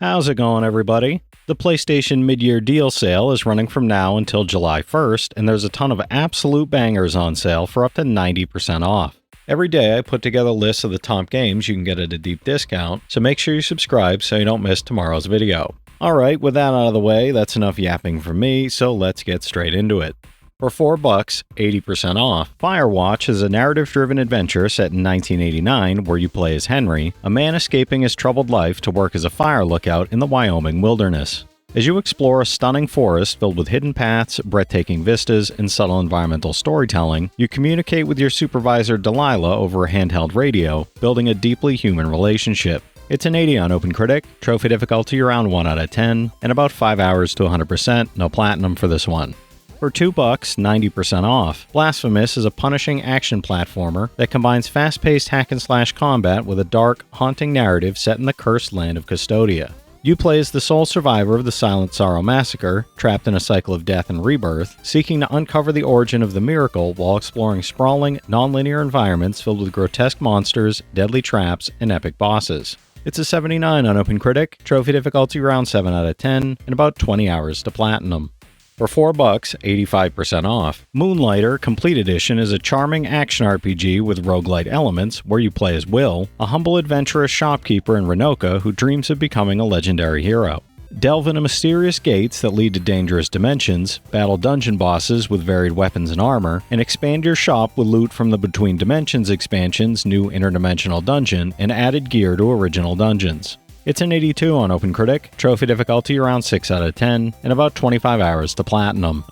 How's it going, everybody? The PlayStation mid-year deal sale is running from now until July 1st, and there's a ton of absolute bangers on sale for up to 90% off. Every day I put together lists of the top games you can get at a deep discount, so make sure you subscribe so you don't miss tomorrow's video. Alright, with that out of the way, that's enough yapping from me, so let's get straight into it. For $4, 80% off. Firewatch is a narrative-driven adventure set in 1989 where you play as Henry, a man escaping his troubled life to work as a fire lookout in the Wyoming wilderness. As you explore a stunning forest filled with hidden paths, breathtaking vistas, and subtle environmental storytelling, you communicate with your supervisor Delilah over a handheld radio, building a deeply human relationship. It's an 80 on OpenCritic, trophy difficulty around 1 out of 10, and about 5 hours to 100%, no platinum for this one. For $2, 90% off. Blasphemous is a punishing action platformer that combines fast-paced hack-and-slash combat with a dark, haunting narrative set in the cursed land of Custodia. You play as the sole survivor of the Silent Sorrow Massacre, trapped in a cycle of death and rebirth, seeking to uncover the origin of the miracle while exploring sprawling, non-linear environments filled with grotesque monsters, deadly traps, and epic bosses. It's a 79 on OpenCritic, trophy difficulty around 7 out of 10, and about 20 hours to platinum. For $4, 85% off. Moonlighter Complete Edition is a charming action RPG with roguelite elements where you play as Will, a humble adventurous shopkeeper in Renoka who dreams of becoming a legendary hero. Delve into mysterious gates that lead to dangerous dimensions, battle dungeon bosses with varied weapons and armor, and expand your shop with loot from the Between Dimensions expansion's new interdimensional dungeon and added gear to original dungeons. It's an 82 on OpenCritic, trophy difficulty around 6 out of 10, and about 25 hours to platinum.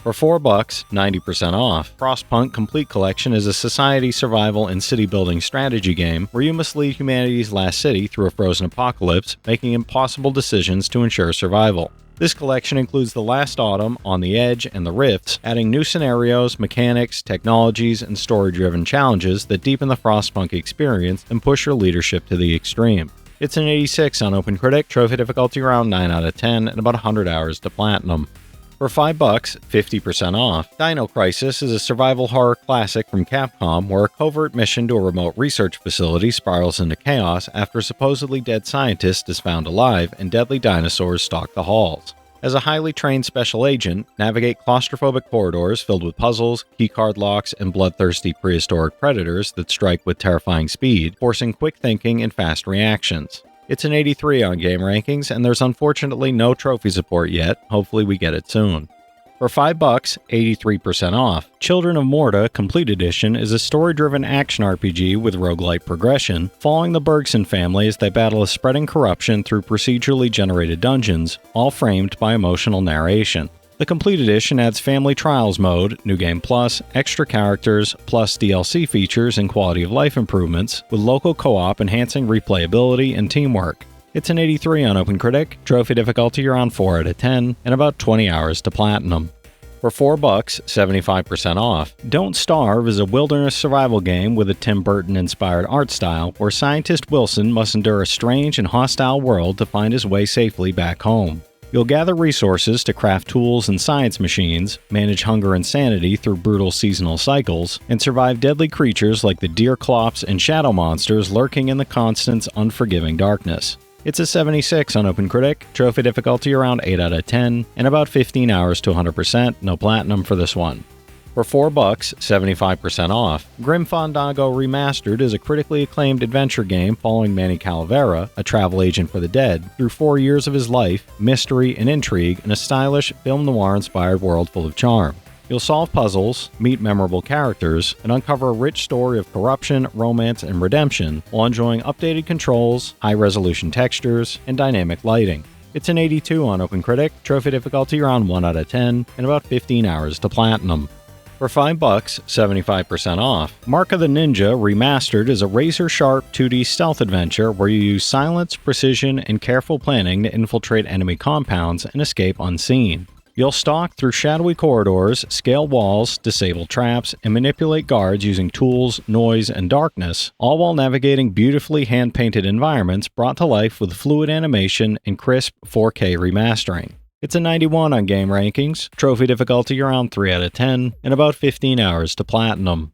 For $4, 90% off. Frostpunk Complete Collection is a society survival and city building strategy game where you must lead humanity's last city through a frozen apocalypse, making impossible decisions to ensure survival. This collection includes The Last Autumn, On the Edge, and The Rifts, adding new scenarios, mechanics, technologies, and story-driven challenges that deepen the Frostpunk experience and push your leadership to the extreme. It's an 86 on OpenCritic, trophy difficulty around 9 out of 10, and about 100 hours to platinum. For $5, 50% off. Dino Crisis is a survival horror classic from Capcom where a covert mission to a remote research facility spirals into chaos after a supposedly dead scientist is found alive and deadly dinosaurs stalk the halls. As a highly trained special agent, navigate claustrophobic corridors filled with puzzles, keycard locks, and bloodthirsty prehistoric predators that strike with terrifying speed, forcing quick thinking and fast reactions. It's an 83 on Game Rankings, and there's unfortunately no trophy support yet. Hopefully we get it soon. For $5, 83% off. Children of Morta Complete Edition is a story-driven action RPG with roguelite progression, following the Bergson family as they battle a spreading corruption through procedurally generated dungeons, all framed by emotional narration. The Complete Edition adds Family Trials mode, New Game Plus, extra characters, plus DLC features and quality of life improvements, with local co-op enhancing replayability and teamwork. It's an 83 on OpenCritic, trophy difficulty around 4 out of 10, and about 20 hours to platinum. For $4, 75% off. Don't Starve is a wilderness survival game with a Tim Burton-inspired art style where scientist Wilson must endure a strange and hostile world to find his way safely back home. You'll gather resources to craft tools and science machines, manage hunger and sanity through brutal seasonal cycles, and survive deadly creatures like the deer clops and shadow monsters lurking in the constant's unforgiving darkness. It's a 76 on OpenCritic, trophy difficulty around 8 out of 10, and about 15 hours to 100%, no platinum for this one. For $4, 75% off. Grim Fandango Remastered is a critically acclaimed adventure game following Manny Calavera, a travel agent for the dead, through 4 years of his life, mystery, and intrigue in a stylish, film noir-inspired world full of charm. You'll solve puzzles, meet memorable characters, and uncover a rich story of corruption, romance, and redemption while enjoying updated controls, high-resolution textures, and dynamic lighting. It's an 82 on OpenCritic, trophy difficulty around 1 out of 10, and about 15 hours to platinum. For $5, 75% off. Mark of the Ninja Remastered is a razor-sharp 2D stealth adventure where you use silence, precision, and careful planning to infiltrate enemy compounds and escape unseen. You'll stalk through shadowy corridors, scale walls, disable traps, and manipulate guards using tools, noise, and darkness, all while navigating beautifully hand-painted environments brought to life with fluid animation and crisp 4K remastering. It's a 91 on Game Rankings, trophy difficulty around 3 out of 10, and about 15 hours to platinum.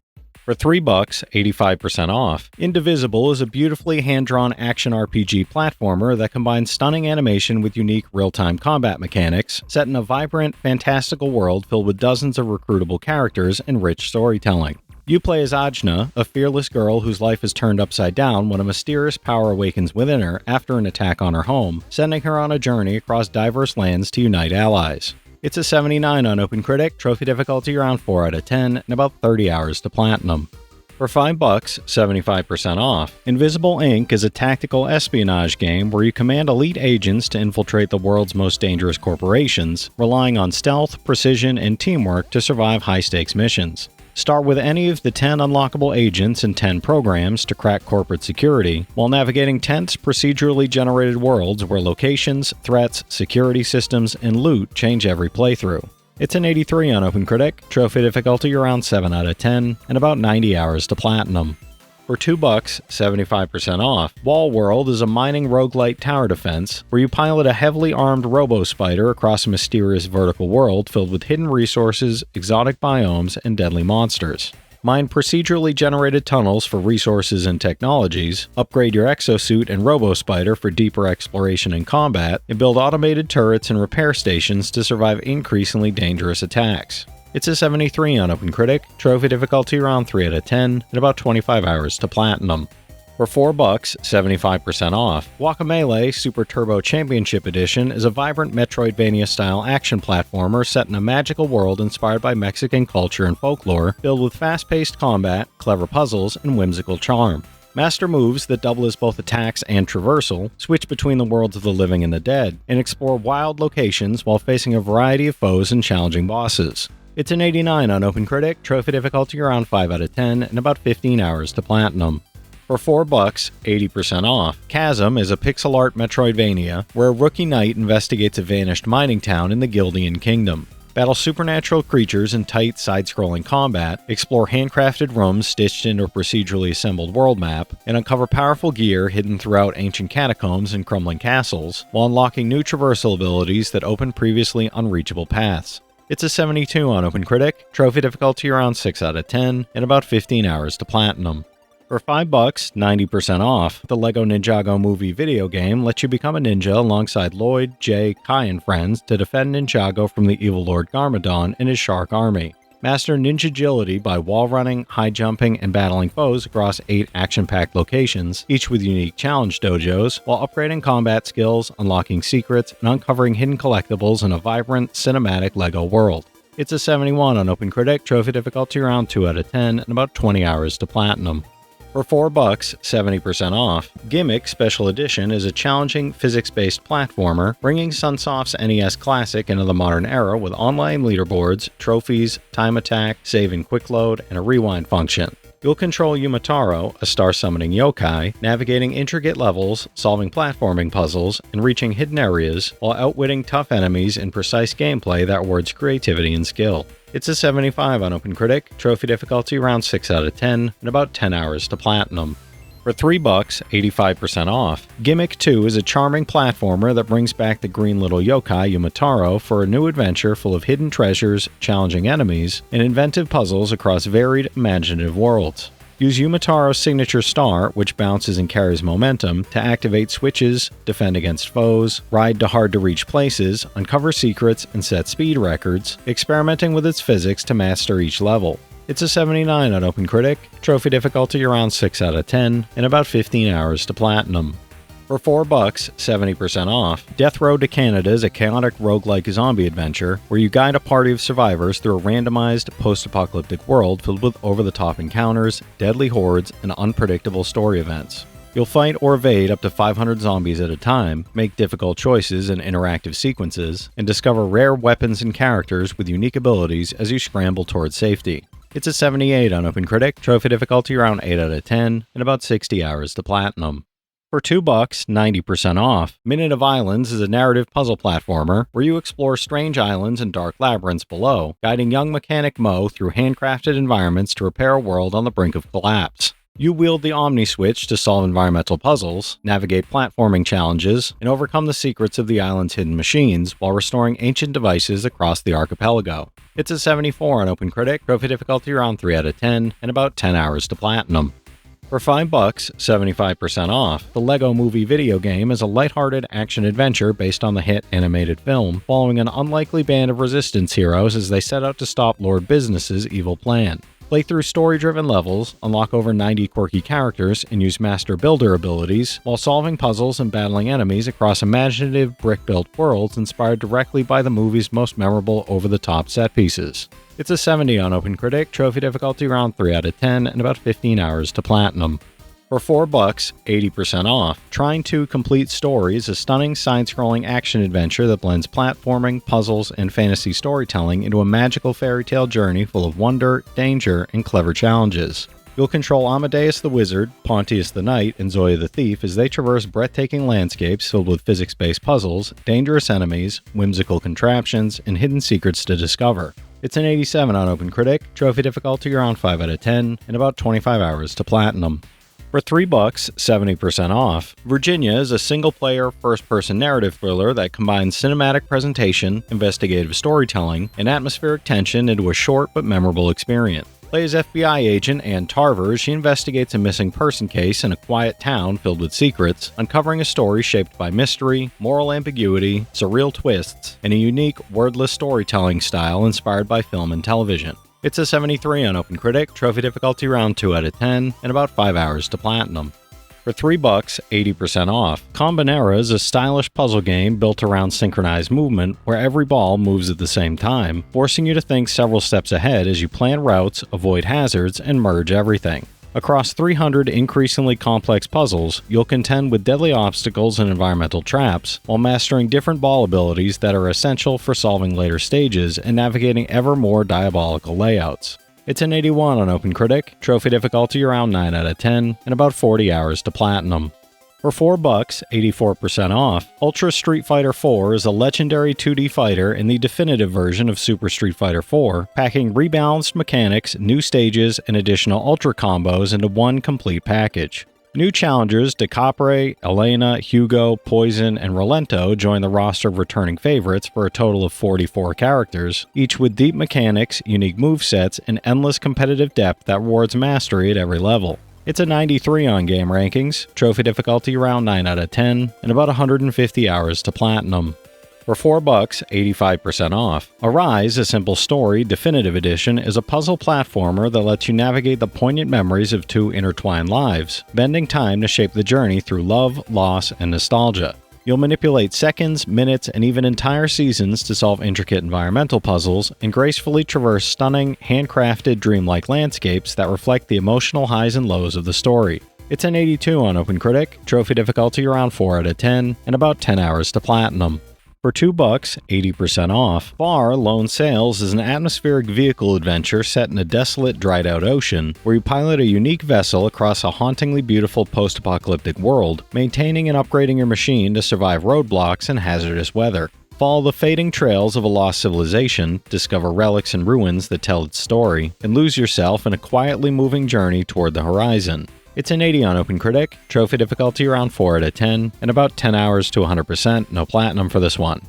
For $3, 85% off. Indivisible is a beautifully hand-drawn action RPG platformer that combines stunning animation with unique real-time combat mechanics, set in a vibrant, fantastical world filled with dozens of recruitable characters and rich storytelling. You play as Ajna, a fearless girl whose life is turned upside down when a mysterious power awakens within her after an attack on her home, sending her on a journey across diverse lands to unite allies. It's a 79 on OpenCritic, trophy difficulty around 4 out of 10, and about 30 hours to platinum. For $5, 75% off. Invisible Inc. is a tactical espionage game where you command elite agents to infiltrate the world's most dangerous corporations, relying on stealth, precision, and teamwork to survive high-stakes missions. Start with any of the 10 unlockable agents and 10 programs to crack corporate security, while navigating tense, procedurally generated worlds where locations, threats, security systems, and loot change every playthrough. It's an 83 on OpenCritic, trophy difficulty around 7 out of 10, and about 90 hours to platinum. For $2, 75% off. Wall World is a mining roguelite tower defense where you pilot a heavily armed robo-spider across a mysterious vertical world filled with hidden resources, exotic biomes, and deadly monsters. Mine procedurally generated tunnels for resources and technologies, upgrade your exosuit and robo-spider for deeper exploration and combat, and build automated turrets and repair stations to survive increasingly dangerous attacks. It's a 73 on OpenCritic, trophy difficulty around 3 out of 10, and about 25 hours to platinum. For $4, 75% off. Guacamelee Super Turbo Championship Edition is a vibrant Metroidvania-style action platformer set in a magical world inspired by Mexican culture and folklore, filled with fast-paced combat, clever puzzles, and whimsical charm. Master moves that double as both attacks and traversal, switch between the worlds of the living and the dead, and explore wild locations while facing a variety of foes and challenging bosses. It's an 89 on OpenCritic, trophy difficulty around 5 out of 10, and about 15 hours to platinum. For $4, 80% off. Chasm is a pixel art Metroidvania where a rookie knight investigates a vanished mining town in the Gildian Kingdom. Battle supernatural creatures in tight, side-scrolling combat, explore handcrafted rooms stitched into a procedurally assembled world map, and uncover powerful gear hidden throughout ancient catacombs and crumbling castles, while unlocking new traversal abilities that open previously unreachable paths. It's a 72 on OpenCritic, trophy difficulty around 6 out of 10, and about 15 hours to platinum. For $5, 90% off. The LEGO Ninjago movie video game lets you become a ninja alongside Lloyd, Jay, Kai, and friends to defend Ninjago from the evil Lord Garmadon and his shark army. Master ninja agility by wall running, high jumping, and battling foes across 8 action-packed locations, each with unique challenge dojos, while upgrading combat skills, unlocking secrets, and uncovering hidden collectibles in a vibrant, cinematic LEGO world. It's a 71 on OpenCritic, trophy difficulty around 2 out of 10, and about 20 hours to platinum. For $4, 70% off. Gimmick Special Edition is a challenging, physics-based platformer, bringing Sunsoft's NES Classic into the modern era with online leaderboards, trophies, time attack, save and quick load, and a rewind function. You'll control Yumataro, a star-summoning yokai, navigating intricate levels, solving platforming puzzles, and reaching hidden areas, while outwitting tough enemies in precise gameplay that rewards creativity and skill. It's a 75 on OpenCritic, trophy difficulty around 6 out of 10, and about 10 hours to platinum. For $3, 85% off. Gimmick 2 is a charming platformer that brings back the green little yokai Yumataro for a new adventure full of hidden treasures, challenging enemies, and inventive puzzles across varied, imaginative worlds. Use Yumataro's signature star, which bounces and carries momentum, to activate switches, defend against foes, ride to hard-to-reach places, uncover secrets, and set speed records, experimenting with its physics to master each level. It's a 79 on OpenCritic, trophy difficulty around 6 out of 10, and about 15 hours to platinum. For $4, 70% off. Death Road to Canada is a chaotic roguelike zombie adventure where you guide a party of survivors through a randomized post-apocalyptic world filled with over-the-top encounters, deadly hordes, and unpredictable story events. You'll fight or evade up to 500 zombies at a time, make difficult choices in interactive sequences, and discover rare weapons and characters with unique abilities as you scramble towards safety. It's a 78 on OpenCritic, trophy difficulty around 8 out of 10, and about 60 hours to platinum. For $2, 90% off. Minute of Islands is a narrative puzzle platformer where you explore strange islands and dark labyrinths below, guiding young mechanic Mo through handcrafted environments to repair a world on the brink of collapse. You wield the Omni Switch to solve environmental puzzles, navigate platforming challenges, and overcome the secrets of the island's hidden machines while restoring ancient devices across the archipelago. It's a 74 on OpenCritic, trophy difficulty around 3 out of 10, and about 10 hours to platinum. For $5, 75% off, the LEGO Movie video game is a lighthearted action-adventure based on the hit animated film, following an unlikely band of resistance heroes as they set out to stop Lord Business's evil plan. Play through story-driven levels, unlock over 90 quirky characters, and use Master Builder abilities, while solving puzzles and battling enemies across imaginative brick-built worlds inspired directly by the movie's most memorable over-the-top set pieces. It's a 70 on OpenCritic, trophy difficulty around 3 out of 10, and about 15 hours to platinum. For $4, 80% off, Trying to Complete Story is a stunning side-scrolling action-adventure that blends platforming, puzzles, and fantasy storytelling into a magical fairy tale journey full of wonder, danger, and clever challenges. You'll control Amadeus the Wizard, Pontius the Knight, and Zoya the Thief as they traverse breathtaking landscapes filled with physics-based puzzles, dangerous enemies, whimsical contraptions, and hidden secrets to discover. It's an 87 on OpenCritic, trophy difficulty around 5 out of 10, and about 25 hours to platinum. For $3, 70% off, Virginia is a single-player, first-person narrative thriller that combines cinematic presentation, investigative storytelling, and atmospheric tension into a short but memorable experience. Play as FBI agent Ann Tarver as she investigates a missing person case in a quiet town filled with secrets, uncovering a story shaped by mystery, moral ambiguity, surreal twists, and a unique, wordless storytelling style inspired by film and television. It's a 73 on OpenCritic, trophy difficulty around 2 out of 10, and about 5 hours to platinum. For $3, 80% off, Combinera is a stylish puzzle game built around synchronized movement where every ball moves at the same time, forcing you to think several steps ahead as you plan routes, avoid hazards, and merge everything. Across 300 increasingly complex puzzles, you'll contend with deadly obstacles and environmental traps, while mastering different ball abilities that are essential for solving later stages and navigating ever more diabolical layouts. It's an 81 on OpenCritic, trophy difficulty around 9 out of 10, and about 40 hours to platinum. For $4, 84% off, Ultra Street Fighter 4 is a legendary 2D fighter in the definitive version of Super Street Fighter 4, packing rebalanced mechanics, new stages, and additional Ultra combos into one complete package. New challengers DeCapre, Elena, Hugo, Poison, and Rolento join the roster of returning favorites for a total of 44 characters, each with deep mechanics, unique movesets, and endless competitive depth that rewards mastery at every level. It's a 93 on game rankings, trophy difficulty around 9 out of 10, and about 150 hours to platinum. For $4, 85% off, Arise, a Simple Story Definitive Edition is a puzzle platformer that lets you navigate the poignant memories of two intertwined lives, bending time to shape the journey through love, loss, and nostalgia. You'll manipulate seconds, minutes, and even entire seasons to solve intricate environmental puzzles and gracefully traverse stunning, handcrafted, dreamlike landscapes that reflect the emotional highs and lows of the story. It's an 82 on OpenCritic, trophy difficulty around 4 out of 10, and about 10 hours to platinum. For $2, 80% off, Bar Lone Sails is an atmospheric vehicle adventure set in a desolate, dried-out ocean, where you pilot a unique vessel across a hauntingly beautiful post-apocalyptic world, maintaining and upgrading your machine to survive roadblocks and hazardous weather. Follow the fading trails of a lost civilization, discover relics and ruins that tell its story, and lose yourself in a quietly moving journey toward the horizon. It's an 80 on OpenCritic, trophy difficulty around 4 out of 10, and about 10 hours to 100%, no platinum for this one.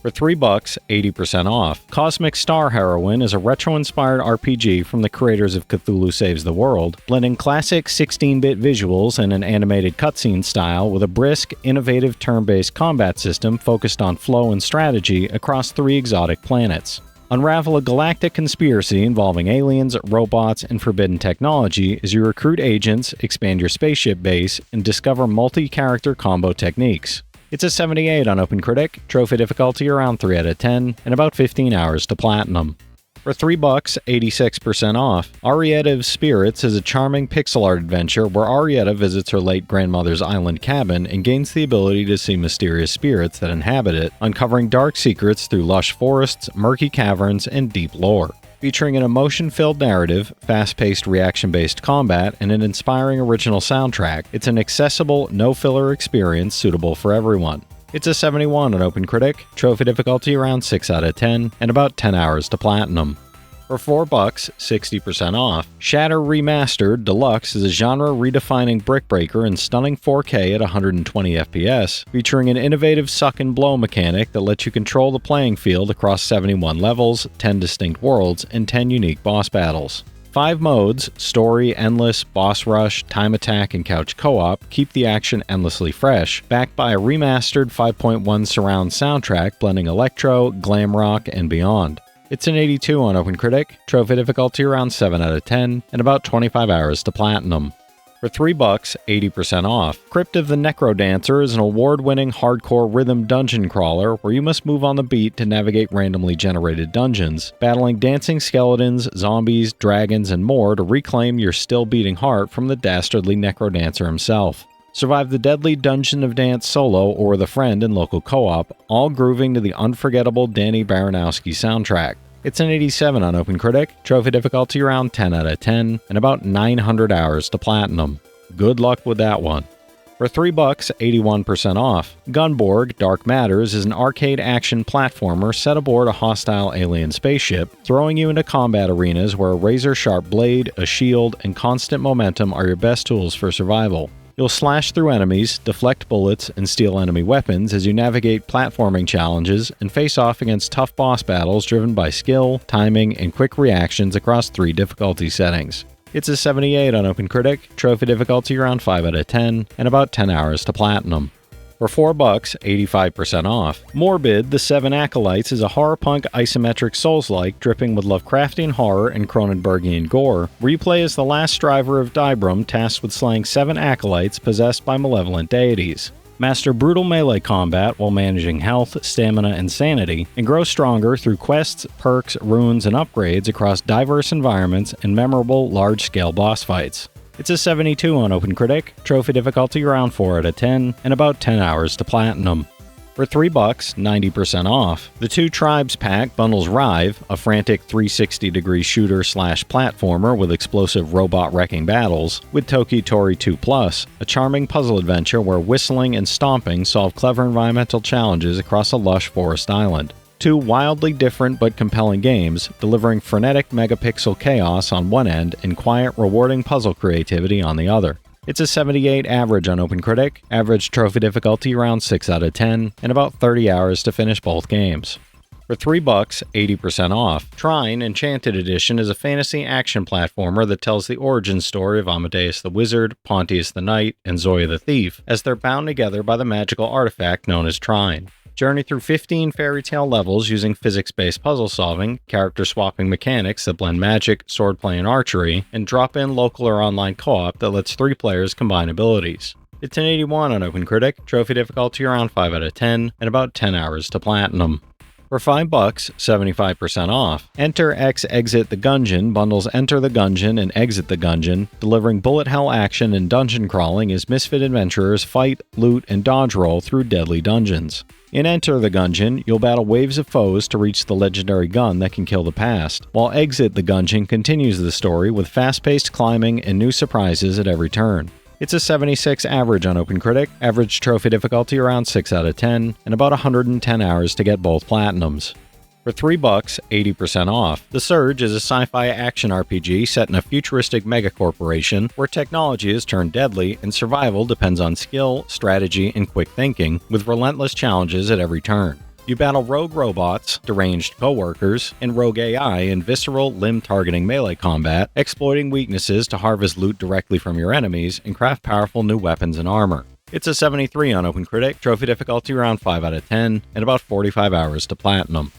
For $3, 80% off, Cosmic Star Heroine is a retro-inspired RPG from the creators of Cthulhu Saves the World, blending classic 16-bit visuals and an animated cutscene style with a brisk, innovative turn-based combat system focused on flow and strategy across 3 exotic planets. Unravel a galactic conspiracy involving aliens, robots, and forbidden technology as you recruit agents, expand your spaceship base, and discover multi-character combo techniques. It's a 78 on OpenCritic, trophy difficulty around 3 out of 10, and about 15 hours to platinum. For $3, 86% off, Arietta of Spirits is a charming pixel art adventure where Arietta visits her late grandmother's island cabin and gains the ability to see mysterious spirits that inhabit it, uncovering dark secrets through lush forests, murky caverns, and deep lore. Featuring an emotion-filled narrative, fast-paced reaction-based combat, and an inspiring original soundtrack, it's an accessible, no-filler experience suitable for everyone. It's a 71 on OpenCritic, trophy difficulty around 6 out of 10, and about 10 hours to platinum. For $4, 60% off. Shatter Remastered Deluxe is a genre-redefining brick breaker in stunning 4K at 120 FPS, featuring an innovative suck-and-blow mechanic that lets you control the playing field across 71 levels, 10 distinct worlds, and 10 unique boss battles. 5 modes, Story, Endless, Boss Rush, Time Attack, and Couch Co-op, keep the action endlessly fresh, backed by a remastered 5.1 surround soundtrack blending electro, glam rock, and beyond. It's an 82 on OpenCritic, trophy difficulty around 7 out of 10, and about 25 hours to platinum. For $3, 80% off. Crypt of the Necrodancer is an award-winning hardcore rhythm dungeon crawler where you must move on the beat to navigate randomly generated dungeons, battling dancing skeletons, zombies, dragons, and more to reclaim your still-beating heart from the dastardly Necrodancer himself. Survive the deadly Dungeon of Dance solo or with a friend in local co-op, all grooving to the unforgettable Danny Baranowski soundtrack. It's an 87 on OpenCritic, trophy difficulty around 10 out of 10, and about 900 hours to platinum. Good luck with that one. For $3, 81% off. Gunborg Dark Matters is an arcade action platformer set aboard a hostile alien spaceship, throwing you into combat arenas where a razor-sharp blade, a shield, and constant momentum are your best tools for survival. You'll slash through enemies, deflect bullets, and steal enemy weapons as you navigate platforming challenges and face off against tough boss battles driven by skill, timing, and quick reactions across 3 difficulty settings. It's a 78 on OpenCritic, trophy difficulty around 5 out of 10, and about 10 hours to platinum. For $4, 85% off. Morbid, The Seven Acolytes is a horror punk isometric Souls-like dripping with Lovecraftian horror and Cronenbergian gore, where you play as the last striver of Dibram tasked with slaying 7 acolytes possessed by malevolent deities. Master brutal melee combat while managing health, stamina, and sanity, and grow stronger through quests, perks, runes, and upgrades across diverse environments and memorable large-scale boss fights. It's a 72 on OpenCritic, trophy difficulty around 4 out of 10, and about 10 hours to platinum. For $3, 90% off. The Two Tribes pack bundles Rive, a frantic 360-degree shooter/platformer with explosive robot wrecking battles, with Toki Tori 2+, a charming puzzle adventure where whistling and stomping solve clever environmental challenges across a lush forest island. 2 wildly different but compelling games, delivering frenetic megapixel chaos on one end and quiet, rewarding puzzle creativity on the other. It's a 78 average on OpenCritic, average trophy difficulty around 6 out of 10, and about 30 hours to finish both games. For $3, 80% off. Trine Enchanted Edition is a fantasy action platformer that tells the origin story of Amadeus the Wizard, Pontius the Knight, and Zoya the Thief, as they're bound together by the magical artifact known as Trine. Journey through 15 fairy tale levels using physics-based puzzle solving, character-swapping mechanics that blend magic, swordplay, and archery, and drop in local or online co-op that lets 3 players combine abilities. It's an 81 on OpenCritic, trophy difficulty around 5 out of 10, and about 10 hours to platinum. For $5, 75% off. Enter X Exit the Gungeon bundles Enter the Gungeon and Exit the Gungeon, delivering bullet hell action and dungeon crawling as misfit adventurers fight, loot, and dodge roll through deadly dungeons. In Enter the Gungeon, you'll battle waves of foes to reach the legendary gun that can kill the past, while Exit the Gungeon continues the story with fast-paced climbing and new surprises at every turn. It's a 76 average on OpenCritic, average trophy difficulty around 6 out of 10, and about 110 hours to get both platinums. For $3, 80% off. The Surge is a sci-fi action RPG set in a futuristic megacorporation where technology is turned deadly and survival depends on skill, strategy, and quick thinking, with relentless challenges at every turn. You battle rogue robots, deranged co-workers, and rogue AI in visceral, limb-targeting melee combat, exploiting weaknesses to harvest loot directly from your enemies and craft powerful new weapons and armor. It's a 73 on OpenCritic, trophy difficulty around 5 out of 10, and about 45 hours to platinum.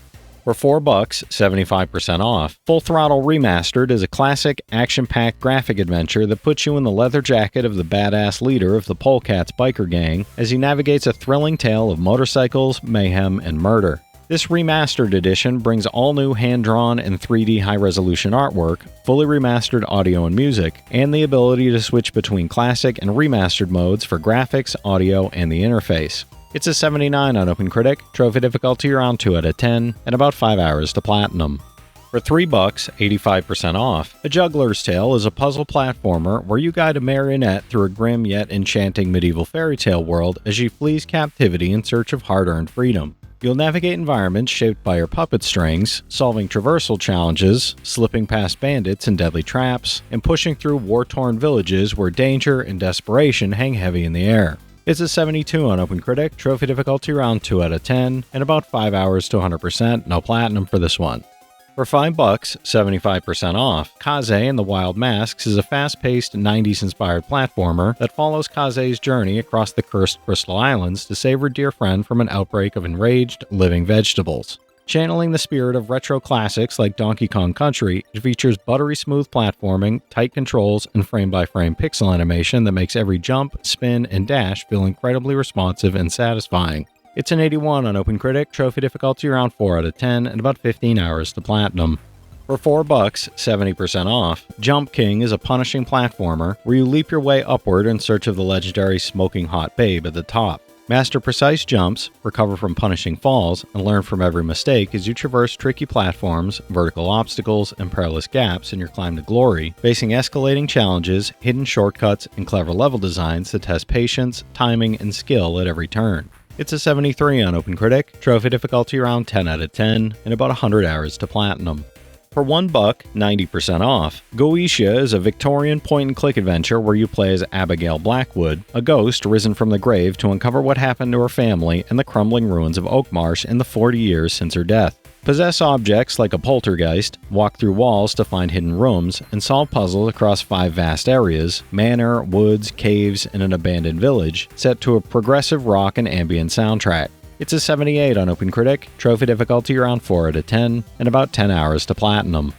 For $4, 75% off. Full Throttle Remastered is a classic, action-packed graphic adventure that puts you in the leather jacket of the badass leader of the Polecats biker gang as he navigates a thrilling tale of motorcycles, mayhem, and murder. This remastered edition brings all-new hand-drawn and 3D high-resolution artwork, fully remastered audio and music, and the ability to switch between classic and remastered modes for graphics, audio, and the interface. It's a 79 on OpenCritic, trophy difficulty around 2 out of 10, and about 5 hours to platinum. For $3, 85% off. A Juggler's Tale is a puzzle platformer where you guide a marionette through a grim yet enchanting medieval fairy tale world as she flees captivity in search of hard-earned freedom. You'll navigate environments shaped by your puppet strings, solving traversal challenges, slipping past bandits and deadly traps, and pushing through war-torn villages where danger and desperation hang heavy in the air. It's a 72 on OpenCritic, trophy difficulty around 2 out of 10, and about 5 hours to 100%, no platinum for this one. For $5, 75% off, Kaze and the Wild Masks is a fast-paced 90s-inspired platformer that follows Kaze's journey across the cursed Crystal Islands to save her dear friend from an outbreak of enraged, living vegetables. Channeling the spirit of retro classics like Donkey Kong Country, it features buttery smooth platforming, tight controls, and frame-by-frame pixel animation that makes every jump, spin, and dash feel incredibly responsive and satisfying. It's an 81 on OpenCritic, trophy difficulty around 4 out of 10, and about 15 hours to platinum. For $4, 70% off, Jump King is a punishing platformer where you leap your way upward in search of the legendary smoking hot babe at the top. Master precise jumps, recover from punishing falls, and learn from every mistake as you traverse tricky platforms, vertical obstacles, and perilous gaps in your climb to glory, facing escalating challenges, hidden shortcuts, and clever level designs that test patience, timing, and skill at every turn. It's a 73 on OpenCritic, trophy difficulty around 10 out of 10, and about 100 hours to platinum. For $1, 90% off, Goetia is a Victorian point-and-click adventure where you play as Abigail Blackwood, a ghost risen from the grave to uncover what happened to her family in the crumbling ruins of Oakmarsh in the 40 years since her death. Possess objects like a poltergeist, walk through walls to find hidden rooms, and solve puzzles across 5 vast areas, manor, woods, caves, and an abandoned village, set to a progressive rock and ambient soundtrack. It's a 78 on OpenCritic, trophy difficulty around 4 out of 10, and about 10 hours to platinum.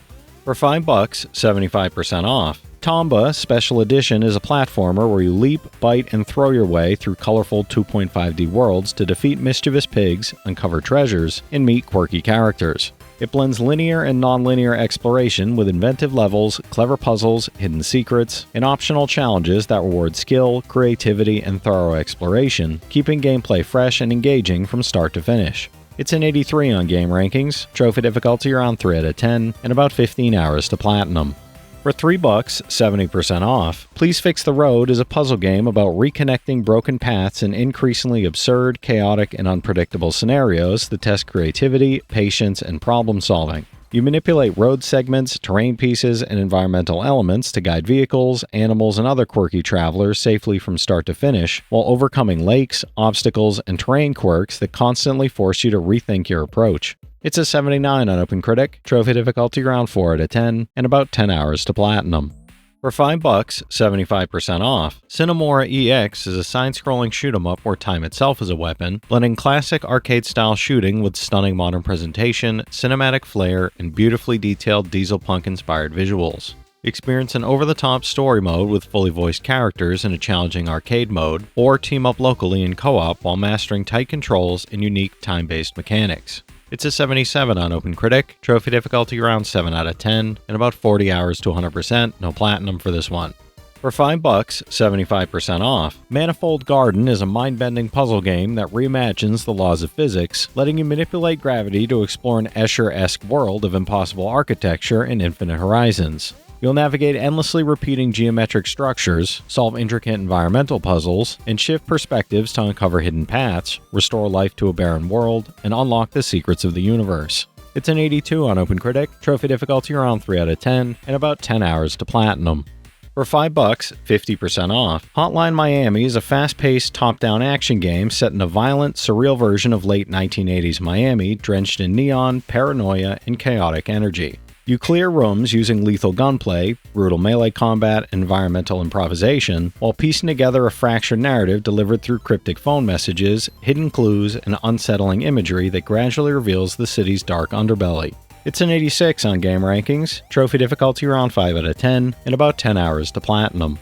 For $5, 75% off, Tomba Special Edition is a platformer where you leap, bite, and throw your way through colorful 2.5D worlds to defeat mischievous pigs, uncover treasures, and meet quirky characters. It blends linear and non-linear exploration with inventive levels, clever puzzles, hidden secrets, and optional challenges that reward skill, creativity, and thorough exploration, keeping gameplay fresh and engaging from start to finish. It's an 83 on Game Rankings, trophy difficulty around 3 out of 10, and about 15 hours to platinum. For $3, 70% off, Please Fix the Road is a puzzle game about reconnecting broken paths in increasingly absurd, chaotic, and unpredictable scenarios that test creativity, patience, and problem solving. You manipulate road segments, terrain pieces, and environmental elements to guide vehicles, animals, and other quirky travelers safely from start to finish, while overcoming lakes, obstacles, and terrain quirks that constantly force you to rethink your approach. It's a 79 on OpenCritic, trophy difficulty around 4 out of 10, and about 10 hours to platinum. For $5, 75% off, Cinemora EX is a side-scrolling shoot-'em-up where time itself is a weapon, blending classic arcade-style shooting with stunning modern presentation, cinematic flair, and beautifully detailed dieselpunk-inspired visuals. Experience an over-the-top story mode with fully voiced characters in a challenging arcade mode, or team up locally in co-op while mastering tight controls and unique time-based mechanics. It's a 77 on OpenCritic, trophy difficulty around 7 out of 10, and about 40 hours to 100%, no platinum for this one. For $5, 75% off, Manifold Garden is a mind-bending puzzle game that reimagines the laws of physics, letting you manipulate gravity to explore an Escher-esque world of impossible architecture and infinite horizons. You'll navigate endlessly repeating geometric structures, solve intricate environmental puzzles, and shift perspectives to uncover hidden paths, restore life to a barren world, and unlock the secrets of the universe. It's an 82 on OpenCritic, trophy difficulty around 3 out of 10, and about 10 hours to platinum. For $5, 50% off, Hotline Miami is a fast-paced top-down action game set in a violent, surreal version of late 1980s Miami drenched in neon, paranoia, and chaotic energy. You clear rooms using lethal gunplay, brutal melee combat, and environmental improvisation, while piecing together a fractured narrative delivered through cryptic phone messages, hidden clues, and unsettling imagery that gradually reveals the city's dark underbelly. It's an 86 on Game Rankings, trophy difficulty around 5 out of 10, and about 10 hours to platinum.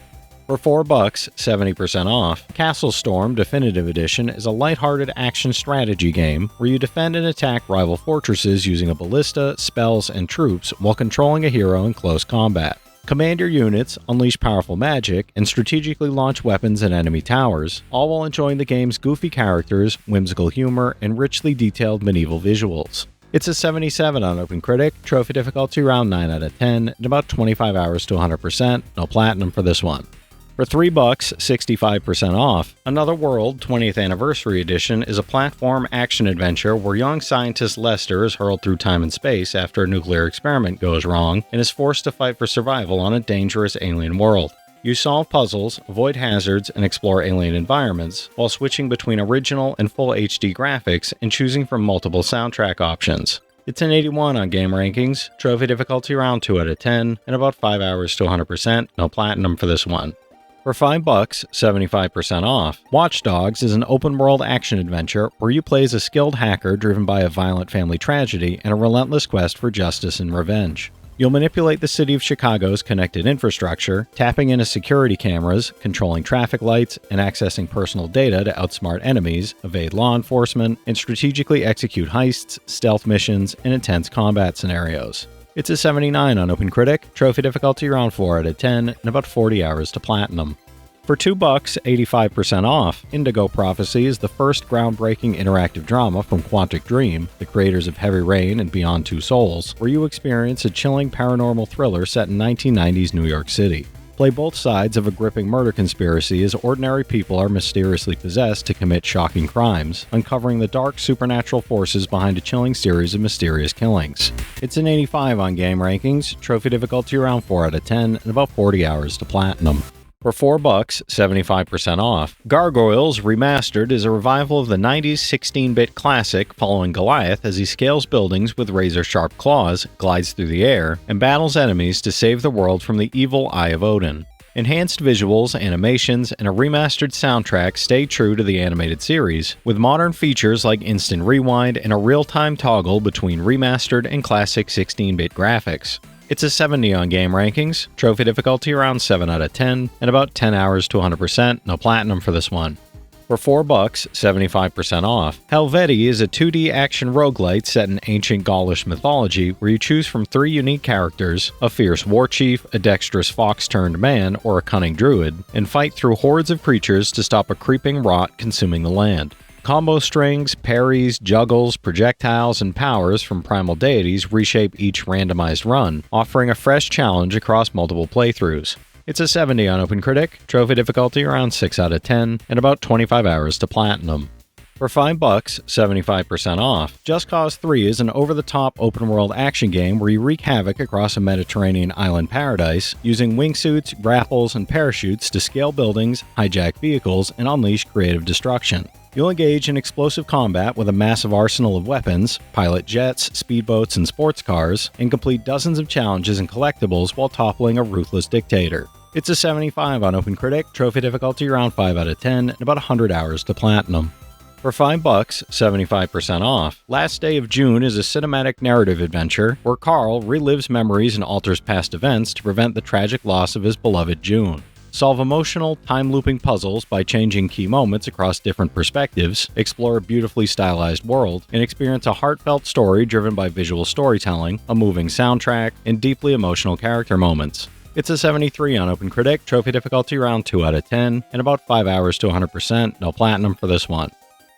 For $4, 70% off, Castle Storm Definitive Edition is a lighthearted action strategy game where you defend and attack rival fortresses using a ballista, spells, and troops while controlling a hero in close combat. Command your units, unleash powerful magic, and strategically launch weapons at enemy towers, all while enjoying the game's goofy characters, whimsical humor, and richly detailed medieval visuals. It's a 77 on OpenCritic, trophy difficulty around 9 out of 10, and about 25 hours to 100%, no platinum for this one. For $3, 65% off, Another World 20th Anniversary Edition is a platform action-adventure where young scientist Lester is hurled through time and space after a nuclear experiment goes wrong and is forced to fight for survival on a dangerous alien world. You solve puzzles, avoid hazards, and explore alien environments, while switching between original and full HD graphics and choosing from multiple soundtrack options. It's an 81 on Game Rankings, trophy difficulty around 2 out of 10, and about 5 hours to 100%, no platinum for this one. For $5, 75% off, Watch Dogs is an open-world action-adventure where you play as a skilled hacker driven by a violent family tragedy and a relentless quest for justice and revenge. You'll manipulate the city of Chicago's connected infrastructure, tapping into security cameras, controlling traffic lights, and accessing personal data to outsmart enemies, evade law enforcement, and strategically execute heists, stealth missions, and intense combat scenarios. It's a 79 on OpenCritic, trophy difficulty around 4 out of 10, and about 40 hours to platinum. For $2, 85% off, Indigo Prophecy is the first groundbreaking interactive drama from Quantic Dream, the creators of Heavy Rain and Beyond Two Souls, where you experience a chilling paranormal thriller set in 1990s New York City. Play both sides of a gripping murder conspiracy as ordinary people are mysteriously possessed to commit shocking crimes, uncovering the dark supernatural forces behind a chilling series of mysterious killings. It's an 85 on Game Rankings, trophy difficulty around 4 out of 10, and about 40 hours to platinum. For $4, 75% off, Gargoyles Remastered is a revival of the 90s 16-bit classic following Goliath as he scales buildings with razor-sharp claws, glides through the air, and battles enemies to save the world from the evil Eye of Odin. Enhanced visuals, animations, and a remastered soundtrack stay true to the animated series, with modern features like instant rewind and a real-time toggle between remastered and classic 16-bit graphics. It's a 70 on Game Rankings, trophy difficulty around 7 out of 10, and about 10 hours to 100%, no platinum for this one. For $4, 75% off, Helvetii is a 2D action roguelite set in ancient Gaulish mythology where you choose from 3 unique characters, a fierce war chief, a dexterous fox-turned-man, or a cunning druid, and fight through hordes of creatures to stop a creeping rot consuming the land. Combo strings, parries, juggles, projectiles, and powers from primal deities reshape each randomized run, offering a fresh challenge across multiple playthroughs. It's a 70 on OpenCritic, trophy difficulty around 6 out of 10, and about 25 hours to platinum. For $5, 75% off, Just Cause 3 is an over-the-top open-world action game where you wreak havoc across a Mediterranean island paradise, using wingsuits, grapples, and parachutes to scale buildings, hijack vehicles, and unleash creative destruction. You'll engage in explosive combat with a massive arsenal of weapons, pilot jets, speedboats, and sports cars, and complete dozens of challenges and collectibles while toppling a ruthless dictator. It's a 75 on OpenCritic, trophy difficulty around 5 out of 10, and about 100 hours to platinum. For $5, 75% off, Last Day of June is a cinematic narrative adventure where Carl relives memories and alters past events to prevent the tragic loss of his beloved June. Solve emotional, time-looping puzzles by changing key moments across different perspectives, explore a beautifully stylized world, and experience a heartfelt story driven by visual storytelling, a moving soundtrack, and deeply emotional character moments. It's a 73 on OpenCritic, trophy difficulty around 2 out of 10, and about 5 hours to 100%, no platinum for this one.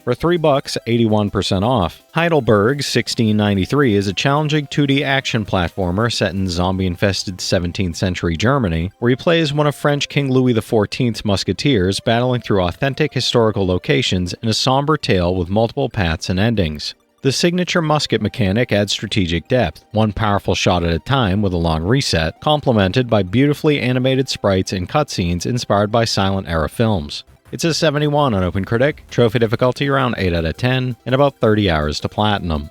For $3, 81% off, Heidelberg 1693 is a challenging 2D action platformer set in zombie-infested 17th century Germany, where you play as one of French King Louis XIV's musketeers battling through authentic historical locations in a somber tale with multiple paths and endings. The signature musket mechanic adds strategic depth, one powerful shot at a time with a long reset, complemented by beautifully animated sprites and cutscenes inspired by silent-era films. It's a 71 on OpenCritic, trophy difficulty around 8 out of 10, and about 30 hours to platinum.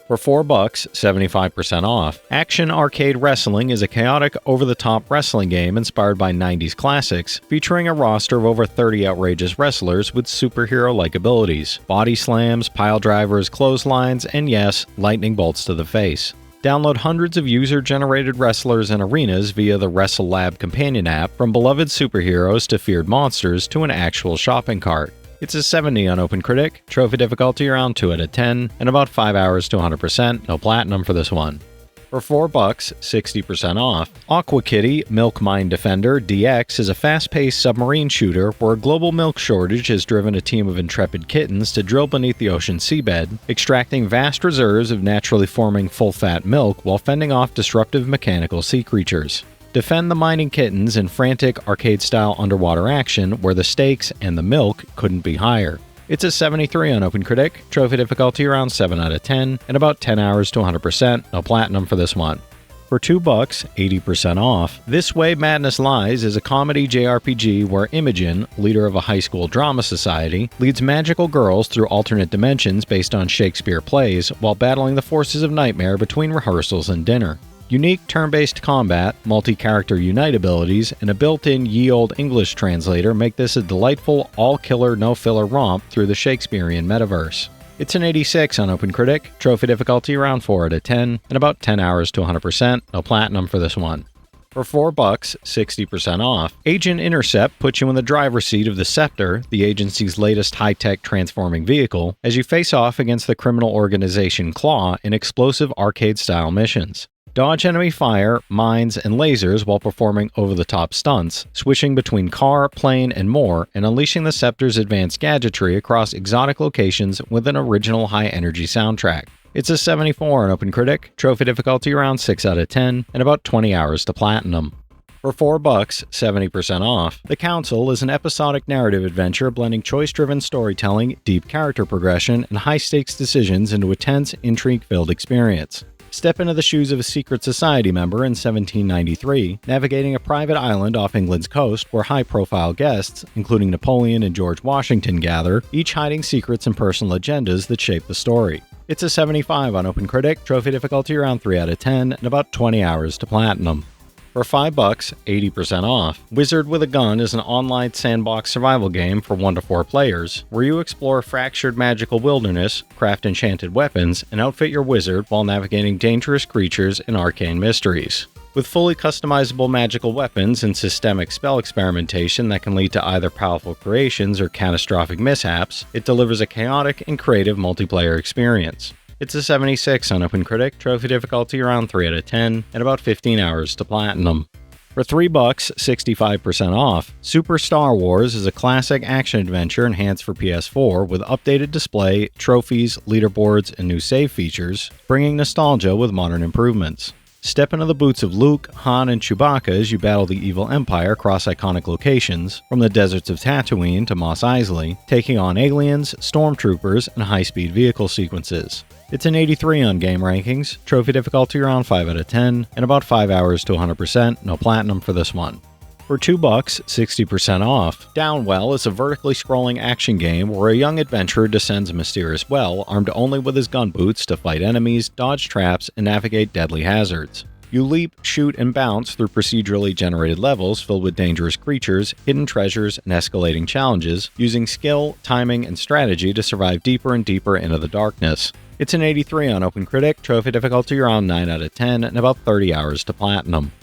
For $4, 75% off, Action Arcade Wrestling is a chaotic, over-the-top wrestling game inspired by 90s classics, featuring a roster of over 30 outrageous wrestlers with superhero-like abilities, body slams, pile drivers, clotheslines, and yes, lightning bolts to the face. Download hundreds of user-generated wrestlers and arenas via the Wrestle Lab companion app, from beloved superheroes to feared monsters to an actual shopping cart. It's a 70 on OpenCritic, trophy difficulty around 2 out of 10, and about 5 hours to 100%, no platinum for this one. For $4, 60% off, Aqua Kitty Milk Mine Defender DX is a fast-paced submarine shooter where a global milk shortage has driven a team of intrepid kittens to drill beneath the ocean seabed, extracting vast reserves of naturally forming full-fat milk while fending off disruptive mechanical sea creatures. Defend the mining kittens in frantic arcade-style underwater action where the stakes and the milk couldn't be higher. It's a 73 on OpenCritic, trophy difficulty around 7 out of 10, and about 10 hours to 100%, no platinum for this one. For $2, 80% off, This Way Madness Lies is a comedy JRPG where Imogen, leader of a high school drama society, leads magical girls through alternate dimensions based on Shakespeare plays while battling the forces of nightmare between rehearsals and dinner. Unique turn-based combat, multi-character unite abilities, and a built-in ye olde English translator make this a delightful, all-killer, no-filler romp through the Shakespearean metaverse. It's an 86 on OpenCritic, trophy difficulty around 4 out of 10, and about 10 hours to 100%, no platinum for this one. For $4, 60% off, Agent Intercept puts you in the driver's seat of the Scepter, the agency's latest high-tech transforming vehicle, as you face off against the criminal organization Claw in explosive arcade-style missions. Dodge enemy fire, mines, and lasers while performing over-the-top stunts, switching between car, plane, and more, and unleashing the Scepter's advanced gadgetry across exotic locations with an original high-energy soundtrack. It's a 74 on OpenCritic, trophy difficulty around 6 out of 10, and about 20 hours to platinum. For $4, 70% off, The Council is an episodic narrative adventure blending choice-driven storytelling, deep character progression, and high-stakes decisions into a tense, intrigue-filled experience. Step into the shoes of a secret society member in 1793, navigating a private island off England's coast where high-profile guests, including Napoleon and George Washington, gather, each hiding secrets and personal agendas that shape the story. It's a 75 on OpenCritic, trophy difficulty around 3 out of 10, and about 20 hours to platinum. For $5, 80% off, Wizard with a Gun is an online sandbox survival game for 1 to 4 players, where you explore a fractured magical wilderness, craft enchanted weapons, and outfit your wizard while navigating dangerous creatures and arcane mysteries. With fully customizable magical weapons and systemic spell experimentation that can lead to either powerful creations or catastrophic mishaps, it delivers a chaotic and creative multiplayer experience. It's a 76 on OpenCritic, trophy difficulty around 3 out of 10, and about 15 hours to platinum. For $3, 65% off, Super Star Wars is a classic action-adventure enhanced for PS4 with updated display, trophies, leaderboards, and new save features, bringing nostalgia with modern improvements. Step into the boots of Luke, Han, and Chewbacca as you battle the evil Empire across iconic locations, from the deserts of Tatooine to Mos Eisley, taking on aliens, stormtroopers, and high-speed vehicle sequences. It's an 83 on game rankings, trophy difficulty around 5 out of 10, and about 5 hours to 100%, no platinum for this one. For $2, 60% off, Downwell is a vertically scrolling action game where a young adventurer descends a mysterious well armed only with his gun boots to fight enemies, dodge traps, and navigate deadly hazards. You leap, shoot, and bounce through procedurally generated levels filled with dangerous creatures, hidden treasures, and escalating challenges, using skill, timing, and strategy to survive deeper and deeper into the darkness. It's an 83 on OpenCritic, trophy difficulty around 9 out of 10, and about 30 hours to platinum.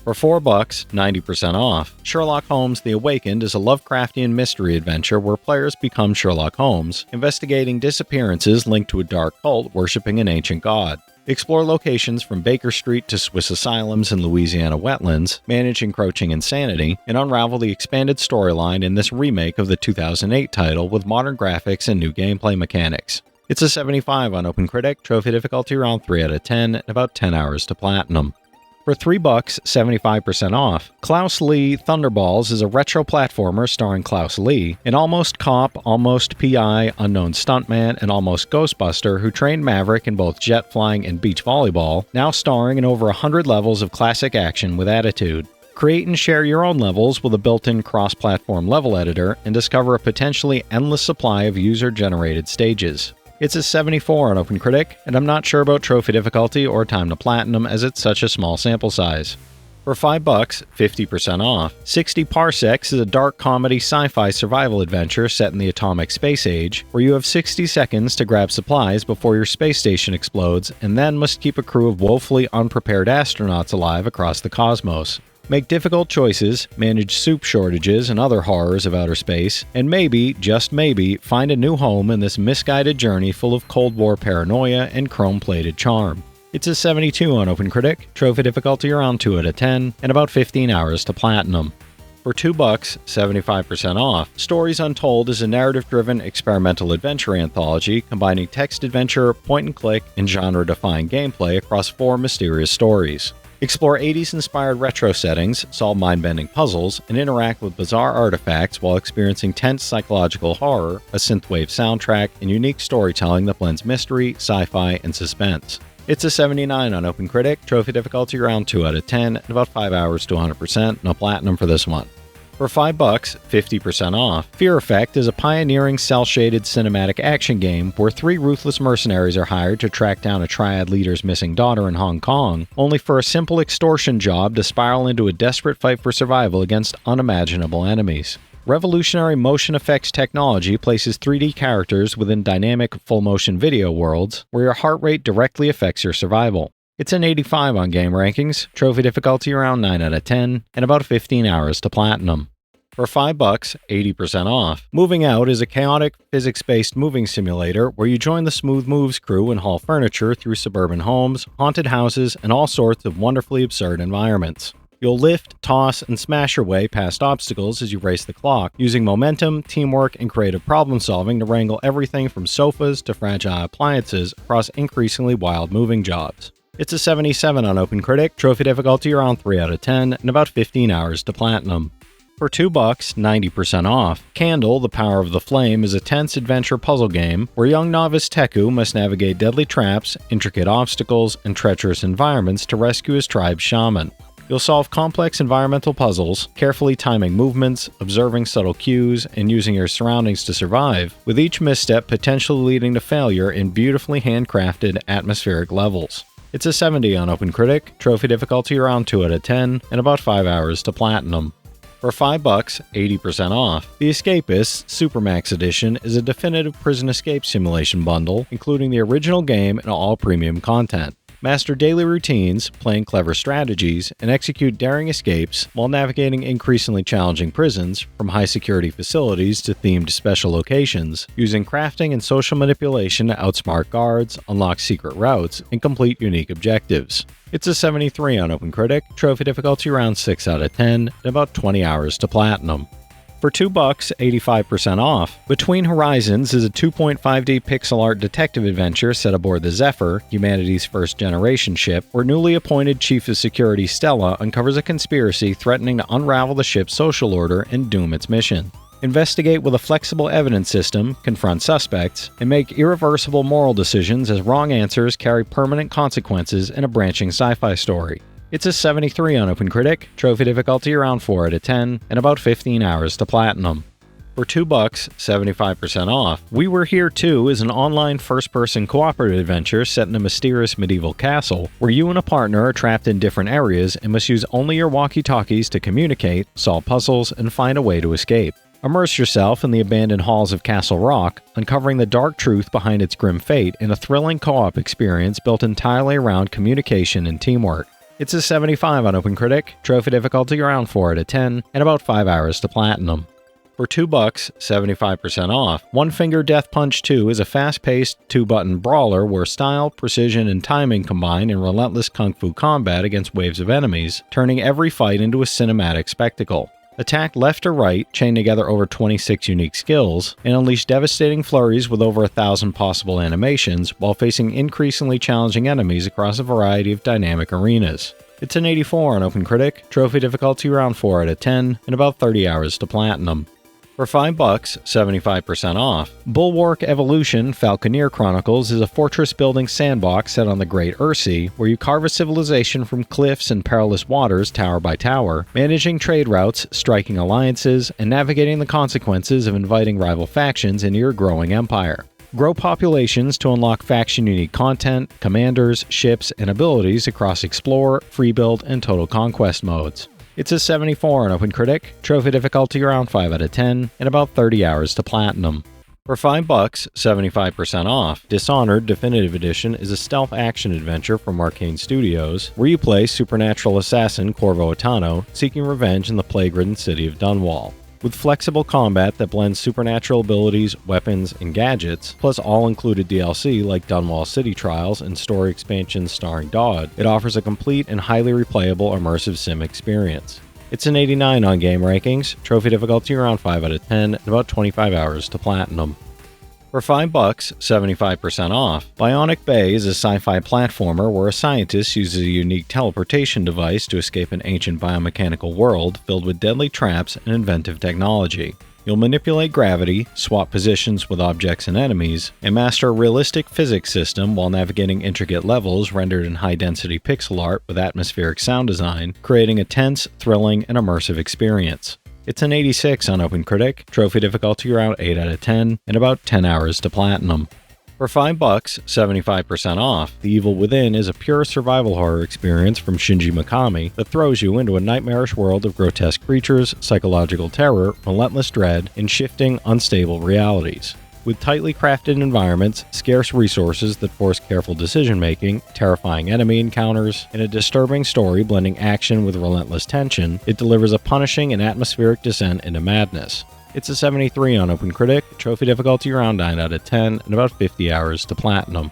For $4, 90% off, Sherlock Holmes The Awakened is a Lovecraftian mystery adventure where players become Sherlock Holmes, investigating disappearances linked to a dark cult worshipping an ancient god. Explore locations from Baker Street to Swiss asylums and Louisiana wetlands, manage encroaching insanity, and unravel the expanded storyline in this remake of the 2008 title with modern graphics and new gameplay mechanics. It's a 75 on OpenCritic, trophy difficulty around 3 out of 10, and about 10 hours to platinum. For $3, 75% off, Klaus Lee Thunderballs is a retro platformer starring Klaus Lee, an almost cop, almost PI, unknown stuntman, and almost Ghostbuster who trained Maverick in both jet flying and beach volleyball, now starring in over 100 levels of classic action with attitude. Create and share your own levels with a built-in cross-platform level editor and discover a potentially endless supply of user-generated stages. It's a 74 on OpenCritic, and I'm not sure about trophy difficulty or time to platinum as it's such a small sample size. For $5, 50% off, 60 Parsecs is a dark comedy sci-fi survival adventure set in the atomic space age, where you have 60 seconds to grab supplies before your space station explodes, and then must keep a crew of woefully unprepared astronauts alive across the cosmos. Make difficult choices, manage soup shortages and other horrors of outer space, and maybe, just maybe, find a new home in this misguided journey full of Cold War paranoia and chrome-plated charm. It's a 72 on OpenCritic, trophy difficulty around 2 out of 10, and about 15 hours to platinum. For $2, 75% off, Stories Untold is a narrative-driven experimental adventure anthology combining text adventure, point-and-click, and genre-defying gameplay across 4 mysterious stories. Explore 80s-inspired retro settings, solve mind-bending puzzles, and interact with bizarre artifacts while experiencing tense psychological horror, a synthwave soundtrack, and unique storytelling that blends mystery, sci-fi, and suspense. It's a 79 on OpenCritic, trophy difficulty around 2 out of 10, and about 5 hours to 100%, no platinum for this one. For $5, 50% off, Fear Effect is a pioneering cel-shaded cinematic action game where 3 ruthless mercenaries are hired to track down a triad leader's missing daughter in Hong Kong, only for a simple extortion job to spiral into a desperate fight for survival against unimaginable enemies. Revolutionary motion effects technology places 3D characters within dynamic full-motion video worlds where your heart rate directly affects your survival. It's an 85 on game rankings, trophy difficulty around 9 out of 10, and about 15 hours to platinum. For $5, 80% off. Moving Out is a chaotic, physics-based moving simulator where you join the Smooth Moves crew and haul furniture through suburban homes, haunted houses, and all sorts of wonderfully absurd environments. You'll lift, toss, and smash your way past obstacles as you race the clock, using momentum, teamwork, and creative problem-solving to wrangle everything from sofas to fragile appliances across increasingly wild moving jobs. It's a 77 on OpenCritic, trophy difficulty around 3 out of 10, and about 15 hours to platinum. For $2, 90% off. Candle, The Power of the Flame is a tense adventure puzzle game where young novice Teku must navigate deadly traps, intricate obstacles, and treacherous environments to rescue his tribe's shaman. You'll solve complex environmental puzzles, carefully timing movements, observing subtle cues, and using your surroundings to survive, with each misstep potentially leading to failure in beautifully handcrafted atmospheric levels. It's a 70 on OpenCritic, trophy difficulty around 2 out of 10, and about 5 hours to platinum. For $5, 80% off. The Escapists Supermax Edition is a definitive prison escape simulation bundle, including the original game and all premium content. Master daily routines, plan clever strategies, and execute daring escapes while navigating increasingly challenging prisons, from high-security facilities to themed special locations, using crafting and social manipulation to outsmart guards, unlock secret routes, and complete unique objectives. It's a 73 on OpenCritic, trophy difficulty around 6 out of 10, and about 20 hours to platinum. For $2, 85% off. Between Horizons is a 2.5D pixel art detective adventure set aboard the Zephyr, humanity's first-generation ship, where newly appointed Chief of Security Stella uncovers a conspiracy threatening to unravel the ship's social order and doom its mission. Investigate with a flexible evidence system, confront suspects, and make irreversible moral decisions as wrong answers carry permanent consequences in a branching sci-fi story. It's a 73 on OpenCritic, trophy difficulty around 4 out of 10, and about 15 hours to platinum. For $2, 75% off. We Were Here Too is an online first-person cooperative adventure set in a mysterious medieval castle, where you and a partner are trapped in different areas and must use only your walkie-talkies to communicate, solve puzzles, and find a way to escape. Immerse yourself in the abandoned halls of Castle Rock, uncovering the dark truth behind its grim fate in a thrilling co-op experience built entirely around communication and teamwork. It's a 75 on OpenCritic, trophy difficulty around 4 out of 10, and about 5 hours to platinum. For $2, 75% off. One Finger Death Punch 2 is a fast-paced, 2-button brawler where style, precision, and timing combine in relentless kung fu combat against waves of enemies, turning every fight into a cinematic spectacle. Attack left or right, chain together over 26 unique skills, and unleash devastating flurries with over 1,000 possible animations while facing increasingly challenging enemies across a variety of dynamic arenas. It's an 84 on OpenCritic, trophy difficulty around 4 out of 10, and about 30 hours to platinum. For $5, 75% off. Bulwark Evolution Falconeer Chronicles is a fortress-building sandbox set on the Great Ursea, where you carve a civilization from cliffs and perilous waters tower by tower, managing trade routes, striking alliances, and navigating the consequences of inviting rival factions into your growing empire. Grow populations to unlock faction-unique content, commanders, ships, and abilities across Explore, Free Build, and Total Conquest modes. It's a 74 on OpenCritic, trophy difficulty around 5 out of 10, and about 30 hours to platinum. For $5, 75% off. Dishonored Definitive Edition is a stealth action adventure from Arcane Studios, where you play supernatural assassin Corvo Attano, seeking revenge in the plague-ridden city of Dunwall. With flexible combat that blends supernatural abilities, weapons, and gadgets, plus all-included DLC like Dunwall City Trials and story expansions starring Dodd, it offers a complete and highly replayable immersive sim experience. It's an 89 on game rankings, trophy difficulty around 5 out of 10, and about 25 hours to platinum. For $5, 75% off. Bionic Bay is a sci-fi platformer where a scientist uses a unique teleportation device to escape an ancient biomechanical world filled with deadly traps and inventive technology. You'll manipulate gravity, swap positions with objects and enemies, and master a realistic physics system while navigating intricate levels rendered in high-density pixel art with atmospheric sound design, creating a tense, thrilling, and immersive experience. It's an 86 on OpenCritic, trophy difficulty around 8 out of 10, and about 10 hours to platinum. For $5, 75% off. The Evil Within is a pure survival horror experience from Shinji Mikami that throws you into a nightmarish world of grotesque creatures, psychological terror, relentless dread, and shifting, unstable realities. With tightly crafted environments, scarce resources that force careful decision-making, terrifying enemy encounters, and a disturbing story blending action with relentless tension, it delivers a punishing and atmospheric descent into madness. It's a 73 on OpenCritic, trophy difficulty around 9 out of 10, and about 50 hours to platinum.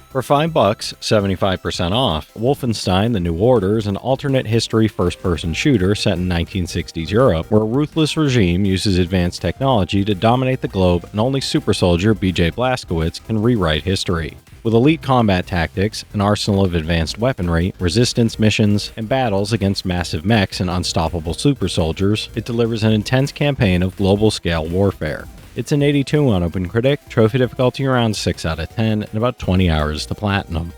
For $5, 75% off. Wolfenstein: The New Order is an alternate history first-person shooter set in 1960s Europe, where a ruthless regime uses advanced technology to dominate the globe and only super soldier BJ Blazkowicz can rewrite history. With elite combat tactics, an arsenal of advanced weaponry, resistance missions, and battles against massive mechs and unstoppable super soldiers, it delivers an intense campaign of global-scale warfare. It's an 82 on OpenCritic, trophy difficulty around 6 out of 10, and about 20 hours to platinum.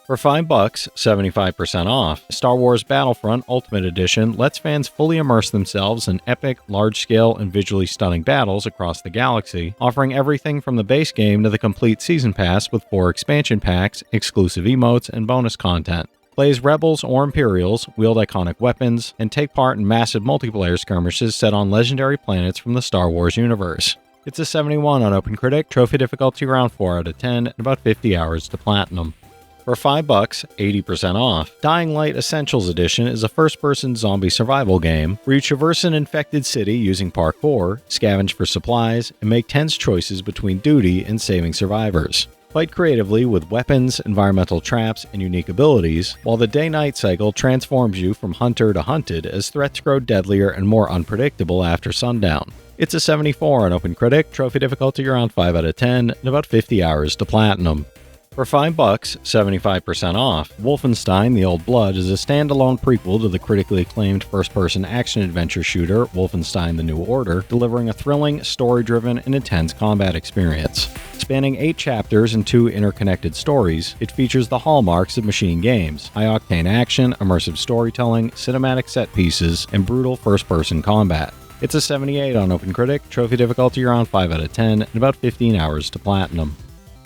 For $5, 75% off. Star Wars Battlefront Ultimate Edition lets fans fully immerse themselves in epic, large-scale, and visually stunning battles across the galaxy, offering everything from the base game to the complete season pass with 4 expansion packs, exclusive emotes, and bonus content. Play as Rebels or Imperials, wield iconic weapons, and take part in massive multiplayer skirmishes set on legendary planets from the Star Wars universe. It's a 71 on OpenCritic, trophy difficulty around 4 out of 10, and about 50 hours to platinum. For $5, 80% off. Dying Light Essentials Edition is a first-person zombie survival game where you traverse an infected city using parkour, scavenge for supplies, and make tense choices between duty and saving survivors. Fight creatively with weapons, environmental traps, and unique abilities, while the day-night cycle transforms you from hunter to hunted as threats grow deadlier and more unpredictable after sundown. It's a 74 on OpenCritic, trophy difficulty around 5 out of 10, and about 50 hours to platinum. For $5, 75% off. Wolfenstein: The Old Blood is a standalone prequel to the critically acclaimed first-person action-adventure shooter Wolfenstein: The New Order, delivering a thrilling, story-driven, and intense combat experience. Spanning 8 chapters and 2 interconnected stories, it features the hallmarks of machine games: high-octane action, immersive storytelling, cinematic set pieces, and brutal first-person combat. It's a 78 on OpenCritic, trophy difficulty around 5 out of 10, and about 15 hours to platinum.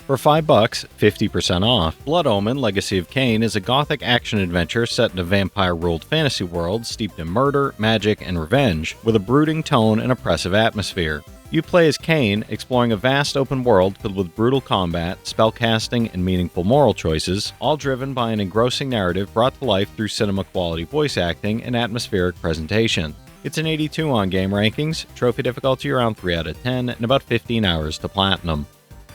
For $5, 50% off. Blood Omen: Legacy of Kain is a gothic action-adventure set in a vampire-ruled fantasy world steeped in murder, magic, and revenge, with a brooding tone and oppressive atmosphere. You play as Kain, exploring a vast open world filled with brutal combat, spellcasting, and meaningful moral choices, all driven by an engrossing narrative brought to life through cinema-quality voice acting and atmospheric presentation. It's an 82 on Game Rankings, trophy difficulty around 3 out of 10, and about 15 hours to platinum.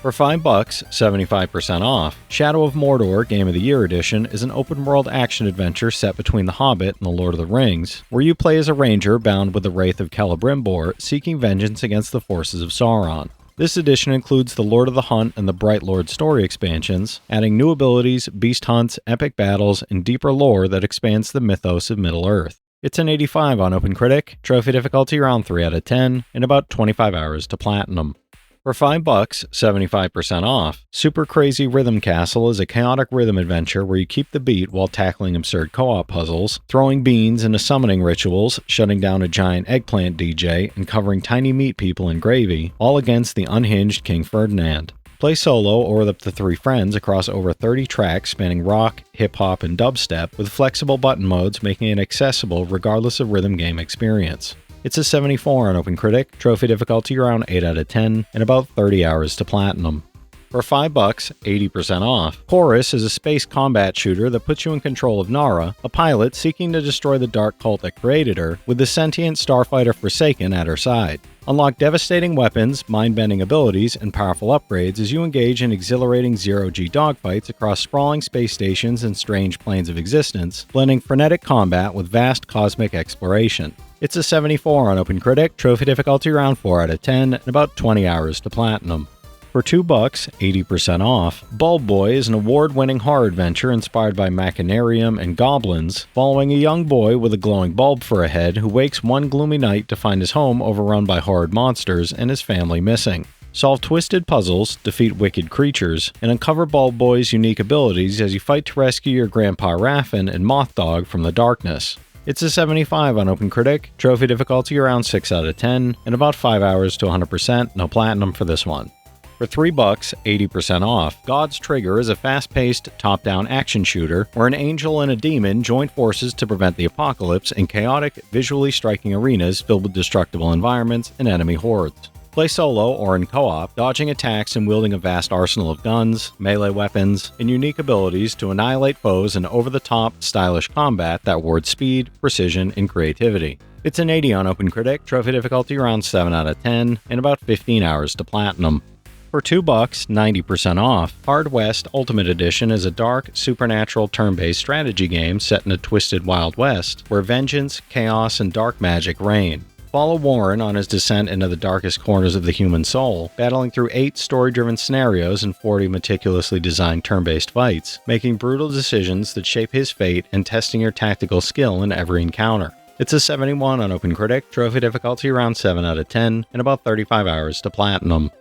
For $5, 75% off. Shadow of Mordor Game of the Year Edition is an open-world action-adventure set between The Hobbit and The Lord of the Rings, where you play as a ranger bound with the Wraith of Celebrimbor, seeking vengeance against the forces of Sauron. This edition includes the Lord of the Hunt and the Bright Lord story expansions, adding new abilities, beast hunts, epic battles, and deeper lore that expands the mythos of Middle-earth. It's an 85 on OpenCritic, trophy difficulty around 3 out of 10, and about 25 hours to platinum. For $5, 75% off. Super Crazy Rhythm Castle is a chaotic rhythm adventure where you keep the beat while tackling absurd co-op puzzles, throwing beans into summoning rituals, shutting down a giant eggplant DJ, and covering tiny meat people in gravy, all against the unhinged King Ferdinand. Play solo or with up to 3 friends across over 30 tracks spanning rock, hip-hop, and dubstep, with flexible button modes making it accessible regardless of rhythm game experience. It's a 74 on OpenCritic, trophy difficulty around 8 out of 10, and about 30 hours to platinum. For $5, 80% off. Chorus is a space combat shooter that puts you in control of Nara, a pilot seeking to destroy the dark cult that created her, with the sentient starfighter Forsaken at her side. Unlock devastating weapons, mind-bending abilities, and powerful upgrades as you engage in exhilarating zero-G dogfights across sprawling space stations and strange planes of existence, blending frenetic combat with vast cosmic exploration. It's a 74 on OpenCritic, trophy difficulty around 4 out of 10, and about 20 hours to platinum. For $2, 80% off, Bulb Boy is an award-winning horror adventure inspired by machinarium and goblins, following a young boy with a glowing bulb for a head who wakes one gloomy night to find his home overrun by horrid monsters and his family missing. Solve twisted puzzles, defeat wicked creatures, and uncover Bulb Boy's unique abilities as you fight to rescue your Grandpa Raffin and Moth Dog from the darkness. It's a 75 on OpenCritic, trophy difficulty around 6 out of 10, and about 5 hours to 100%, no platinum for this one. For $3, 80% off, God's Trigger is a fast-paced, top-down action shooter where an angel and a demon join forces to prevent the apocalypse in chaotic, visually striking arenas filled with destructible environments and enemy hordes. Play solo or in co-op, dodging attacks and wielding a vast arsenal of guns, melee weapons, and unique abilities to annihilate foes in over-the-top, stylish combat that rewards speed, precision, and creativity. It's an 80 on OpenCritic, trophy difficulty around 7 out of 10, and about 15 hours to platinum. For $2, 90% off, Hard West Ultimate Edition is a dark, supernatural turn-based strategy game set in a twisted Wild West where vengeance, chaos, and dark magic reign. Follow Warren on his descent into the darkest corners of the human soul, battling through 8 story-driven scenarios and 40 meticulously designed turn-based fights, making brutal decisions that shape his fate and testing your tactical skill in every encounter. It's a 71 on OpenCritic, trophy difficulty around 7 out of 10, and about 35 hours to platinum.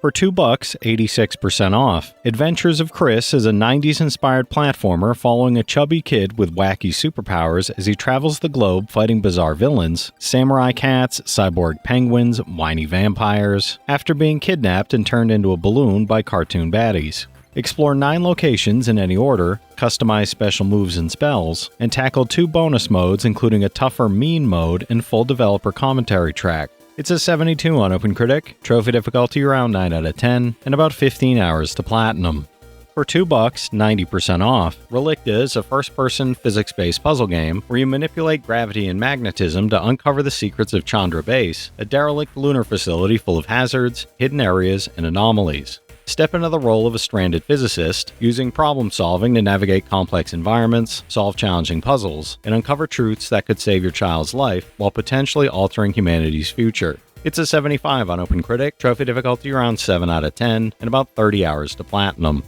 For $2, 86% off, Adventures of Chris is a 90s-inspired platformer following a chubby kid with wacky superpowers as he travels the globe fighting bizarre villains, samurai cats, cyborg penguins, whiny vampires, after being kidnapped and turned into a balloon by cartoon baddies. Explore 9 locations in any order, customize special moves and spells, and tackle 2 bonus modes including a tougher mean mode and full developer commentary track. It's a 72 on OpenCritic, trophy difficulty around 9 out of 10, and about 15 hours to platinum. For $2, 90% off, Relicta is a first-person physics-based puzzle game where you manipulate gravity and magnetism to uncover the secrets of Chandra Base, a derelict lunar facility full of hazards, hidden areas, and anomalies. Step into the role of a stranded physicist, using problem-solving to navigate complex environments, solve challenging puzzles, and uncover truths that could save your child's life while potentially altering humanity's future. It's a 75 on OpenCritic, trophy difficulty around 7 out of 10, and about 30 hours to platinum.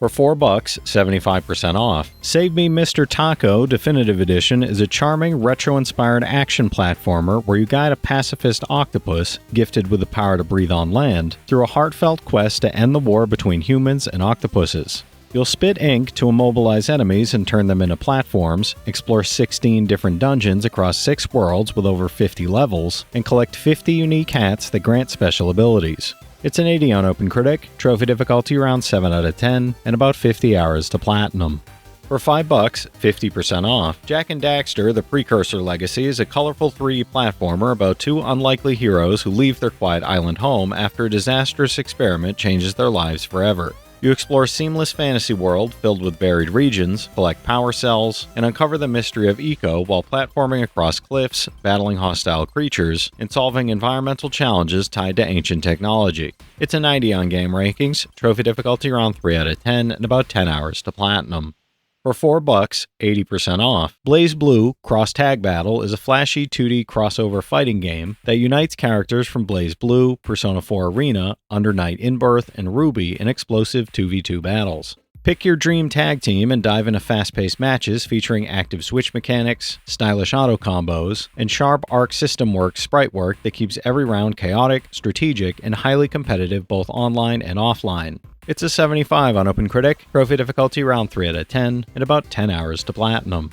For $4, 75% off, Save Me Mr. Taco Definitive Edition is a charming, retro-inspired action platformer where you guide a pacifist octopus, gifted with the power to breathe on land, through a heartfelt quest to end the war between humans and octopuses. You'll spit ink to immobilize enemies and turn them into platforms, explore 16 different dungeons across 6 worlds with over 50 levels, and collect 50 unique hats that grant special abilities. It's an 80 on OpenCritic, trophy difficulty around 7 out of 10, and about 50 hours to platinum. For $5, 50% off, Jak and Daxter: The Precursor Legacy is a colorful 3D platformer about 2 unlikely heroes who leave their quiet island home after a disastrous experiment changes their lives forever. You explore a seamless fantasy world filled with buried regions, collect power cells, and uncover the mystery of eco while platforming across cliffs, battling hostile creatures, and solving environmental challenges tied to ancient technology. It's a 90 on Game Rankings, trophy difficulty around 3 out of 10, and about 10 hours to platinum. For $4, 80% off, Blaze Blue Cross Tag Battle is a flashy 2D crossover fighting game that unites characters from Blaze Blue, Persona 4 Arena, Under Night In-Birth, and Ruby in explosive 2v2 battles. Pick your dream tag team and dive into fast-paced matches featuring active switch mechanics, stylish auto combos, and sharp Arc System Works sprite work that keeps every round chaotic, strategic, and highly competitive both online and offline. It's a 75 on OpenCritic, trophy difficulty around 3 out of 10, and about 10 hours to platinum.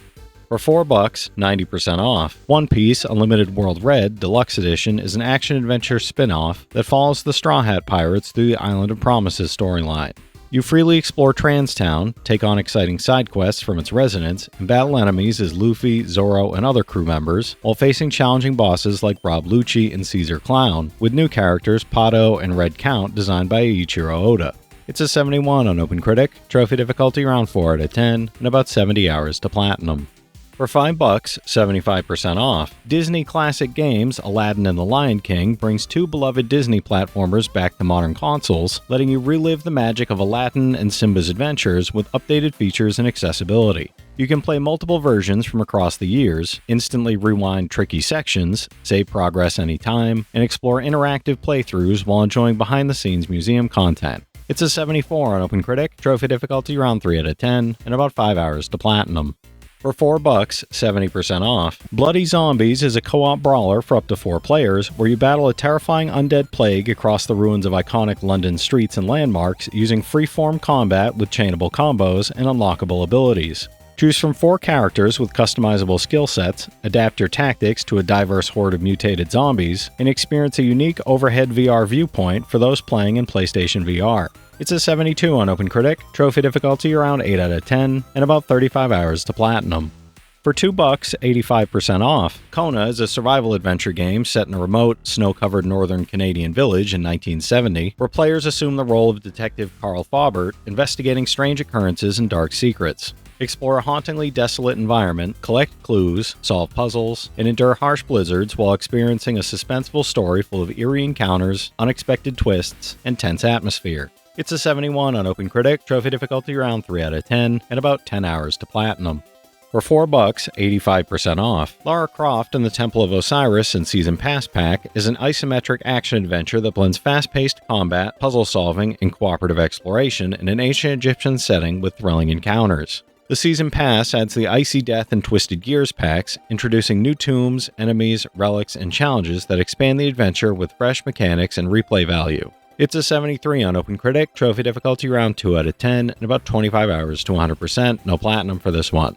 For $4, 90% off, One Piece Unlimited World Red Deluxe Edition is an action-adventure spin-off that follows the Straw Hat Pirates through the Island of Promises storyline. You freely explore Transtown, take on exciting side quests from its residents, and battle enemies as Luffy, Zoro, and other crew members, while facing challenging bosses like Rob Lucci and Caesar Clown, with new characters Pato and Red Count designed by Eiichiro Oda. It's a 71 on OpenCritic, trophy difficulty around 4 out of 10, and about 70 hours to platinum. For $5, 75% off, Disney Classic Games Aladdin and the Lion King brings 2 beloved Disney platformers back to modern consoles, letting you relive the magic of Aladdin and Simba's adventures with updated features and accessibility. You can play multiple versions from across the years, instantly rewind tricky sections, save progress anytime, and explore interactive playthroughs while enjoying behind-the-scenes museum content. It's a 74 on OpenCritic, trophy difficulty around 3 out of 10, and about 5 hours to platinum. For $4, 70% off, Bloody Zombies is a co-op brawler for up to 4 players, where you battle a terrifying undead plague across the ruins of iconic London streets and landmarks using free-form combat with chainable combos and unlockable abilities. Choose from 4 characters with customizable skill sets, adapt your tactics to a diverse horde of mutated zombies, and experience a unique overhead VR viewpoint for those playing in PlayStation VR. It's a 72 on OpenCritic, trophy difficulty around 8 out of 10, and about 35 hours to platinum. For $2, 85% off, Kona is a survival adventure game set in a remote, snow-covered northern Canadian village in 1970, where players assume the role of Detective Carl Faubert, investigating strange occurrences and dark secrets. Explore a hauntingly desolate environment, collect clues, solve puzzles, and endure harsh blizzards while experiencing a suspenseful story full of eerie encounters, unexpected twists, and tense atmosphere. It's a 71 on OpenCritic, trophy difficulty around 3 out of 10, and about 10 hours to platinum. For $4, 85% off, Lara Croft and the Temple of Osiris and Season Pass Pack is an isometric action-adventure that blends fast-paced combat, puzzle solving, and cooperative exploration in an ancient Egyptian setting with thrilling encounters. The Season Pass adds the Icy Death and Twisted Gears packs, introducing new tombs, enemies, relics, and challenges that expand the adventure with fresh mechanics and replay value. It's a 73 on OpenCritic, trophy difficulty around 2 out of 10, and about 25 hours to 100%, no platinum for this one.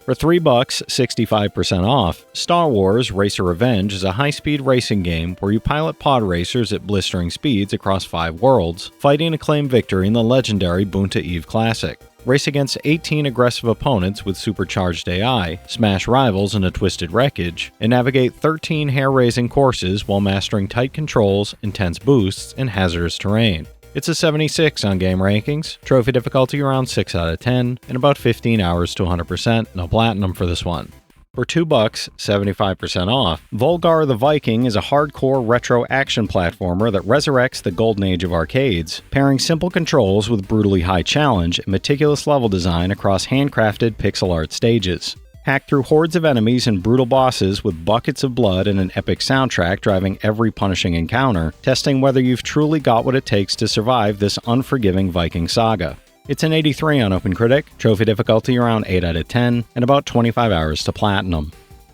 For $3, 65% off, Star Wars Racer Revenge is a high-speed racing game where you pilot pod racers at blistering speeds across 5 worlds, fighting to claim victory in the legendary Boonta Eve Classic. Race against 18 aggressive opponents with supercharged AI, smash rivals in a twisted wreckage, and navigate 13 hair-raising courses while mastering tight controls, intense boosts, and hazardous terrain. It's a 76 on Game Rankings, trophy difficulty around 6 out of 10, and about 15 hours to 100%, no platinum for this one. For $2, 75% off, Volgar the Viking is a hardcore retro action platformer that resurrects the golden age of arcades, pairing simple controls with brutally high challenge and meticulous level design across handcrafted pixel art stages. Hack through hordes of enemies and brutal bosses with buckets of blood and an epic soundtrack driving every punishing encounter, testing whether you've truly got what it takes to survive this unforgiving Viking saga. It's an 83 on OpenCritic, trophy difficulty around 8 out of 10, and about 25 hours to platinum.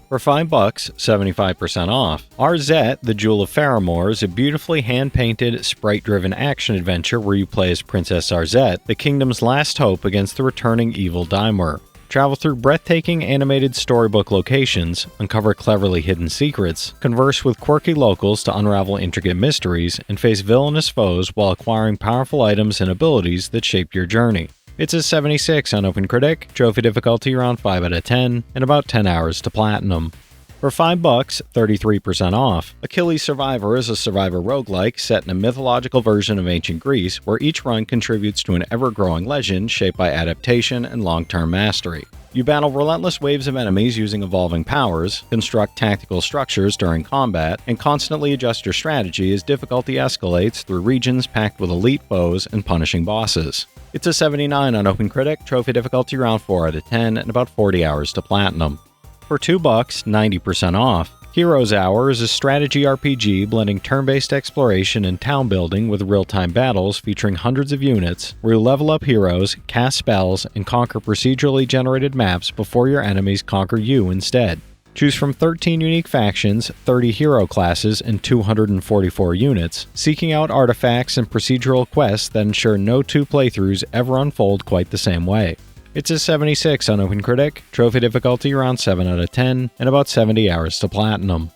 For $5, 75% off, Arzette, the Jewel of Faramore is a beautifully hand-painted, sprite-driven action adventure where you play as Princess Arzette, the kingdom's last hope against the returning evil Daimur. Travel through breathtaking animated storybook locations, uncover cleverly hidden secrets, converse with quirky locals to unravel intricate mysteries, and face villainous foes while acquiring powerful items and abilities that shape your journey. It's a 76 on OpenCritic, trophy difficulty around 5 out of 10, and about 10 hours to platinum. For $5, 33% off, Achilles Survivor is a survivor roguelike set in a mythological version of ancient Greece where each run contributes to an ever-growing legend shaped by adaptation and long-term mastery. You battle relentless waves of enemies using evolving powers, construct tactical structures during combat, and constantly adjust your strategy as difficulty escalates through regions packed with elite foes and punishing bosses. It's a 79 on OpenCritic, trophy difficulty around 4 out of 10, and about 40 hours to platinum. For $2, 90% off, Heroes Hour is a strategy RPG blending turn-based exploration and town building with real-time battles featuring hundreds of units, where you level up heroes, cast spells, and conquer procedurally generated maps before your enemies conquer you instead. Choose from 13 unique factions, 30 hero classes, and 244 units, seeking out artifacts and procedural quests that ensure no 2 playthroughs ever unfold quite the same way. It's a 76 on OpenCritic, trophy difficulty around 7 out of 10, and about 70 hours to platinum.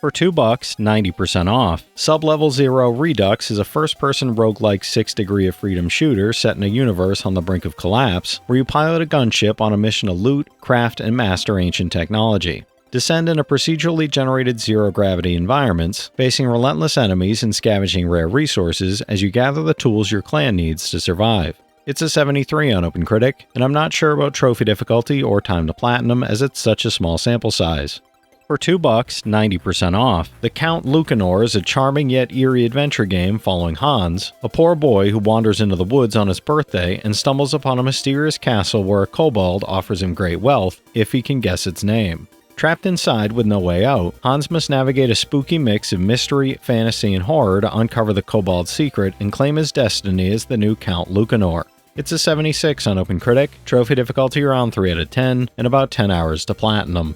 For $2, 90% off, Sublevel Zero Redux is a first-person roguelike 6-degree of freedom shooter set in a universe on the brink of collapse, where you pilot a gunship on a mission to loot, craft, and master ancient technology. Descend into procedurally generated zero-gravity environments, facing relentless enemies and scavenging rare resources as you gather the tools your clan needs to survive. It's a 73 on OpenCritic, and I'm not sure about trophy difficulty or time to platinum as it's such a small sample size. For $2, 90% off. The Count Lucanor is a charming yet eerie adventure game following Hans, a poor boy who wanders into the woods on his birthday and stumbles upon a mysterious castle where a kobold offers him great wealth if he can guess its name. Trapped inside with no way out, Hans must navigate a spooky mix of mystery, fantasy, and horror to uncover the kobold's secret and claim his destiny as the new Count Lucanor. It's a 76 on OpenCritic, trophy difficulty around 3 out of 10, and about 10 hours to platinum.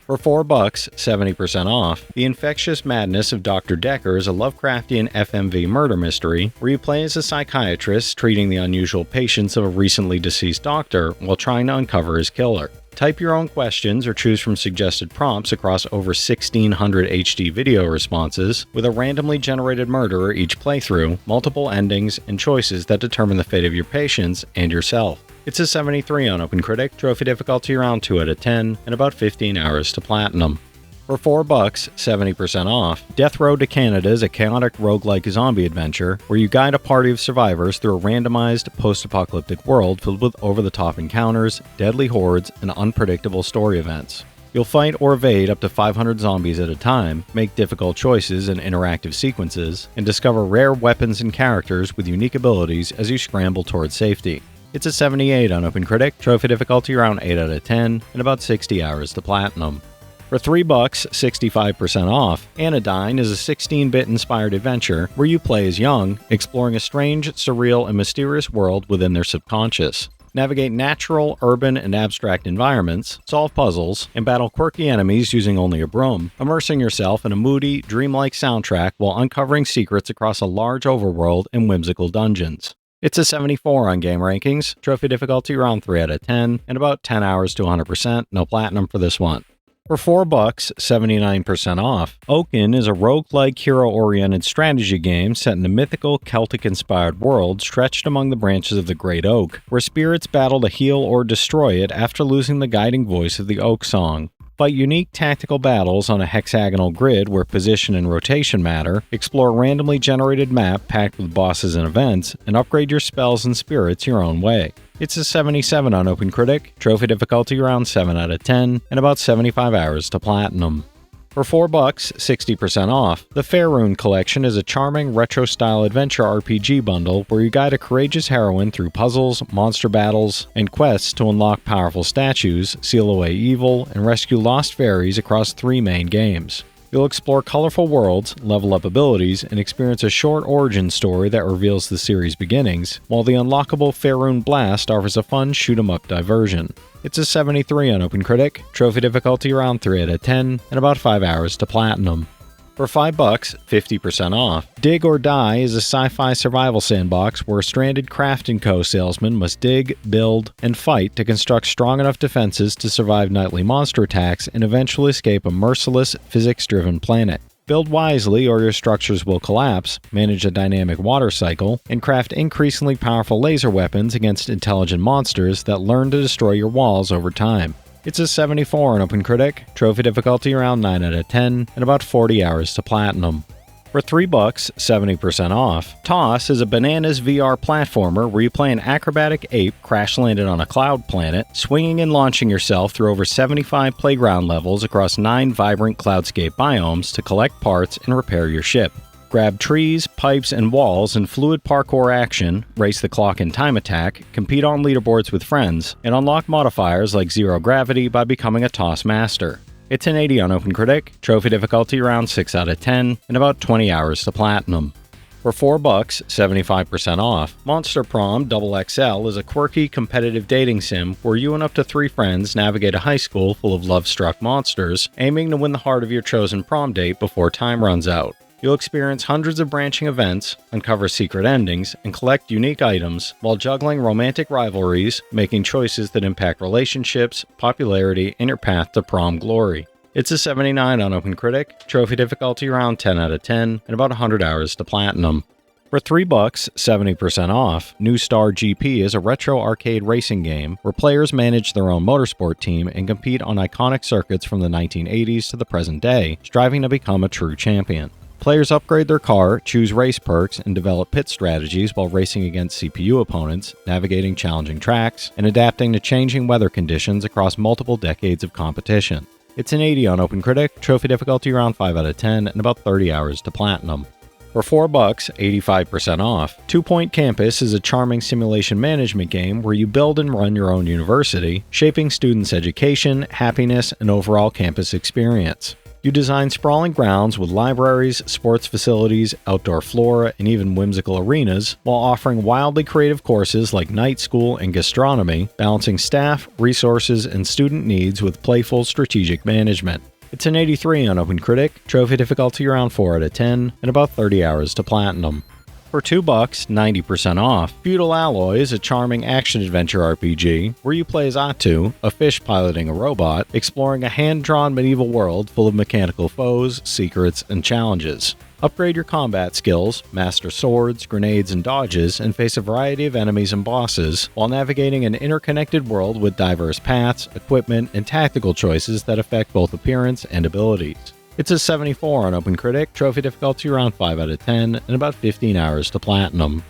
For $4, 70% off. The Infectious Madness of Dr. Decker is a Lovecraftian FMV murder mystery where you play as a psychiatrist treating the unusual patients of a recently deceased doctor while trying to uncover his killer. Type your own questions or choose from suggested prompts across over 1,600 HD video responses, with a randomly generated murderer each playthrough, multiple endings, and choices that determine the fate of your patients and yourself. It's a 73 on OpenCritic, trophy difficulty around 2 out of 10, and about 15 hours to platinum. For $4, 70% off. Death Road to Canada is a chaotic roguelike zombie adventure where you guide a party of survivors through a randomized post-apocalyptic world filled with over-the-top encounters, deadly hordes, and unpredictable story events. You'll fight or evade up to 500 zombies at a time, make difficult choices in interactive sequences, and discover rare weapons and characters with unique abilities as you scramble towards safety. It's a 78 on OpenCritic, trophy difficulty around 8 out of 10, and about 60 hours to platinum. For $3, 65% off, Anodyne is a 16-bit inspired adventure where you play as Young, exploring a strange, surreal, and mysterious world within their subconscious. Navigate natural, urban, and abstract environments, solve puzzles, and battle quirky enemies using only a broom, immersing yourself in a moody, dreamlike soundtrack while uncovering secrets across a large overworld and whimsical dungeons. It's a 74 on Game Rankings, trophy difficulty around 3 out of 10, and about 10 hours to 100%, no platinum for this one. For $4, 79% off. Oaken is a roguelike hero-oriented strategy game set in a mythical Celtic-inspired world stretched among the branches of the Great Oak, where spirits battle to heal or destroy it after losing the guiding voice of the Oak Song. Fight unique tactical battles on a hexagonal grid where position and rotation matter, explore a randomly generated map packed with bosses and events, and upgrade your spells and spirits your own way. It's a 77 on OpenCritic, trophy difficulty around 7 out of 10, and about 75 hours to platinum. For $4, 60% off. The Faerun Collection is a charming retro-style adventure RPG bundle where you guide a courageous heroine through puzzles, monster battles, and quests to unlock powerful statues, seal away evil, and rescue lost fairies across 3 main games. You'll explore colorful worlds, level up abilities, and experience a short origin story that reveals the series' beginnings, while the unlockable Faerun Blast offers a fun shoot-'em-up diversion. It's a 73 on OpenCritic, trophy difficulty around 3 out of 10, and about 5 hours to platinum. For $5, 50% off. Dig or Die is a sci-fi survival sandbox where a stranded Craft & Co. salesman must dig, build, and fight to construct strong enough defenses to survive nightly monster attacks and eventually escape a merciless, physics-driven planet. Build wisely or your structures will collapse, manage a dynamic water cycle, and craft increasingly powerful laser weapons against intelligent monsters that learn to destroy your walls over time. It's a 74 on OpenCritic, trophy difficulty around 9 out of 10, and about 40 hours to platinum. For $3, 70% off. Toss is a bananas VR platformer where you play an acrobatic ape crash-landed on a cloud planet, swinging and launching yourself through over 75 playground levels across 9 vibrant cloudscape biomes to collect parts and repair your ship. Grab trees, pipes, and walls in fluid parkour action, race the clock in time attack, compete on leaderboards with friends, and unlock modifiers like zero gravity by becoming a toss master. It's an 80 on OpenCritic, trophy difficulty around 6 out of 10, and about 20 hours to platinum. For $4, 75% off. Monster Prom XXL is a quirky, competitive dating sim where you and up to 3 friends navigate a high school full of love-struck monsters, aiming to win the heart of your chosen prom date before time runs out. You'll experience hundreds of branching events, uncover secret endings, and collect unique items while juggling romantic rivalries, making choices that impact relationships, popularity, and your path to prom glory. It's a 79 on OpenCritic, trophy difficulty around 10 out of 10, and about 100 hours to platinum. For $3, 70% off, New Star GP is a retro arcade racing game where players manage their own motorsport team and compete on iconic circuits from the 1980s to the present day, striving to become a true champion. Players upgrade their car, choose race perks, and develop pit strategies while racing against CPU opponents, navigating challenging tracks, and adapting to changing weather conditions across multiple decades of competition. It's an 80 on OpenCritic, trophy difficulty around 5 out of 10, and about 30 hours to platinum. For $4, 85% off. 2 Point Campus is a charming simulation management game where you build and run your own university, shaping students' education, happiness, and overall campus experience. You design sprawling grounds with libraries, sports facilities, outdoor flora, and even whimsical arenas, while offering wildly creative courses like night school and gastronomy, balancing staff, resources, and student needs with playful strategic management. It's an 83 on OpenCritic, trophy difficulty around 4 out of 10, and about 30 hours to platinum. For $2, 90% off. Feudal Alloy is a charming action-adventure RPG where you play as Atu, a fish piloting a robot, exploring a hand-drawn medieval world full of mechanical foes, secrets, and challenges. Upgrade your combat skills, master swords, grenades, and dodges, and face a variety of enemies and bosses, while navigating an interconnected world with diverse paths, equipment, and tactical choices that affect both appearance and abilities. It's a 74 on OpenCritic, trophy difficulty around 5 out of 10, and about 15 hours to platinum.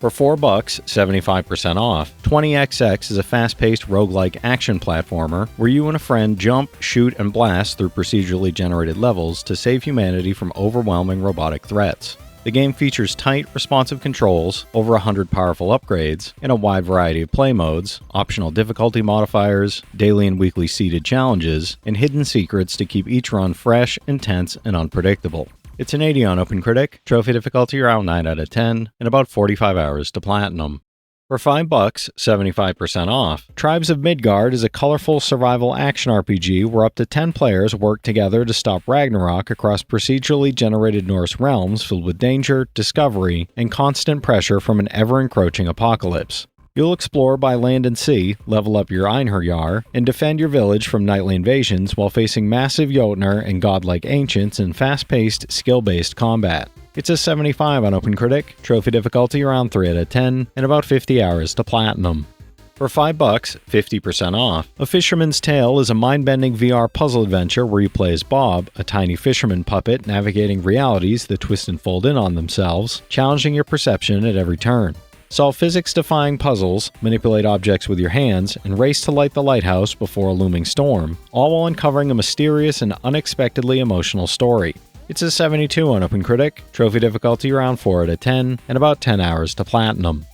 For $4, 75% off. 20XX is a fast-paced roguelike action platformer where you and a friend jump, shoot, and blast through procedurally generated levels to save humanity from overwhelming robotic threats. The game features tight, responsive controls, over 100 powerful upgrades, and a wide variety of play modes, optional difficulty modifiers, daily and weekly seeded challenges, and hidden secrets to keep each run fresh, intense, and unpredictable. It's an 80 on OpenCritic, trophy difficulty around 9 out of 10, and about 45 hours to platinum. For $5, 75% off. Tribes of Midgard is a colorful survival action RPG where up to 10 players work together to stop Ragnarok across procedurally generated Norse realms filled with danger, discovery, and constant pressure from an ever-encroaching apocalypse. You'll explore by land and sea, level up your Einherjar, and defend your village from nightly invasions while facing massive Jotnar and godlike ancients in fast-paced, skill-based combat. It's a 75 on OpenCritic, trophy difficulty around 3 out of 10, and about 50 hours to platinum. For $5, 50% off. A Fisherman's Tale is a mind-bending VR puzzle adventure where you play as Bob, a tiny fisherman puppet navigating realities that twist and fold in on themselves, challenging your perception at every turn. Solve physics-defying puzzles, manipulate objects with your hands, and race to light the lighthouse before a looming storm, all while uncovering a mysterious and unexpectedly emotional story. It's a 72 on OpenCritic, trophy difficulty around 4 out of 10, and about 10 hours to platinum.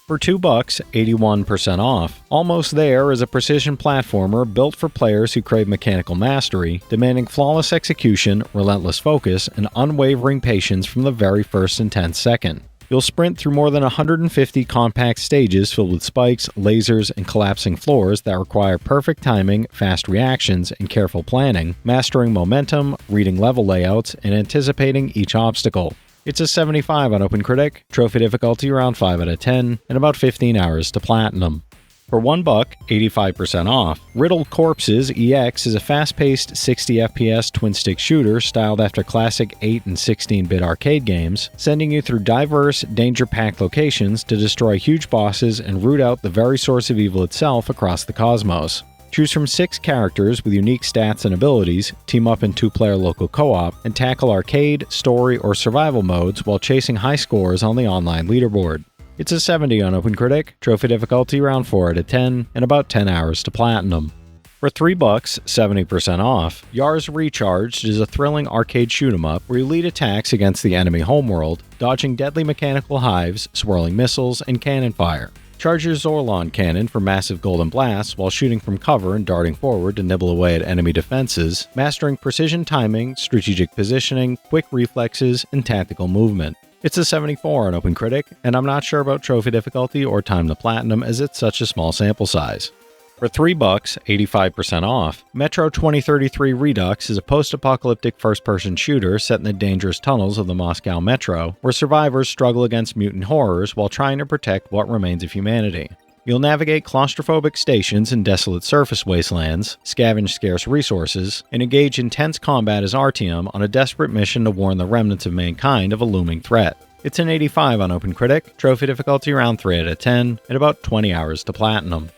For $2, 81% off. Almost There is a precision platformer built for players who crave mechanical mastery, demanding flawless execution, relentless focus, and unwavering patience from the very first intense second. You'll sprint through more than 150 compact stages filled with spikes, lasers, and collapsing floors that require perfect timing, fast reactions, and careful planning, mastering momentum, reading level layouts, and anticipating each obstacle. It's a 75 on OpenCritic, trophy difficulty around 5 out of 10, and about 15 hours to platinum. For $1, 85% off. Riddled Corpses EX is a fast-paced 60 FPS twin-stick shooter styled after classic 8 and 16-bit arcade games, sending you through diverse, danger-packed locations to destroy huge bosses and root out the very source of evil itself across the cosmos. Choose from 6 characters with unique stats and abilities, team up in 2-player local co-op, and tackle arcade, story, or survival modes while chasing high scores on the online leaderboard. It's a 70 on OpenCritic, trophy difficulty around 4 out of 10, and about 10 hours to platinum. For $3, 70% off. Yars Recharged is a thrilling arcade shoot-'em-up where you lead attacks against the enemy homeworld, dodging deadly mechanical hives, swirling missiles, and cannon fire. Charge your Zorlon cannon for massive golden blasts while shooting from cover and darting forward to nibble away at enemy defenses, mastering precision timing, strategic positioning, quick reflexes, and tactical movement. It's a 74 on OpenCritic, and I'm not sure about trophy difficulty or time to platinum as it's such a small sample size. For $3, 85% off. Metro 2033 Redux is a post-apocalyptic first-person shooter set in the dangerous tunnels of the Moscow Metro, where survivors struggle against mutant horrors while trying to protect what remains of humanity. You'll navigate claustrophobic stations in desolate surface wastelands, scavenge scarce resources, and engage intense combat as Artyom on a desperate mission to warn the remnants of mankind of a looming threat. It's an 85 on OpenCritic, trophy difficulty around 3 out of 10, and about 20 hours to platinum.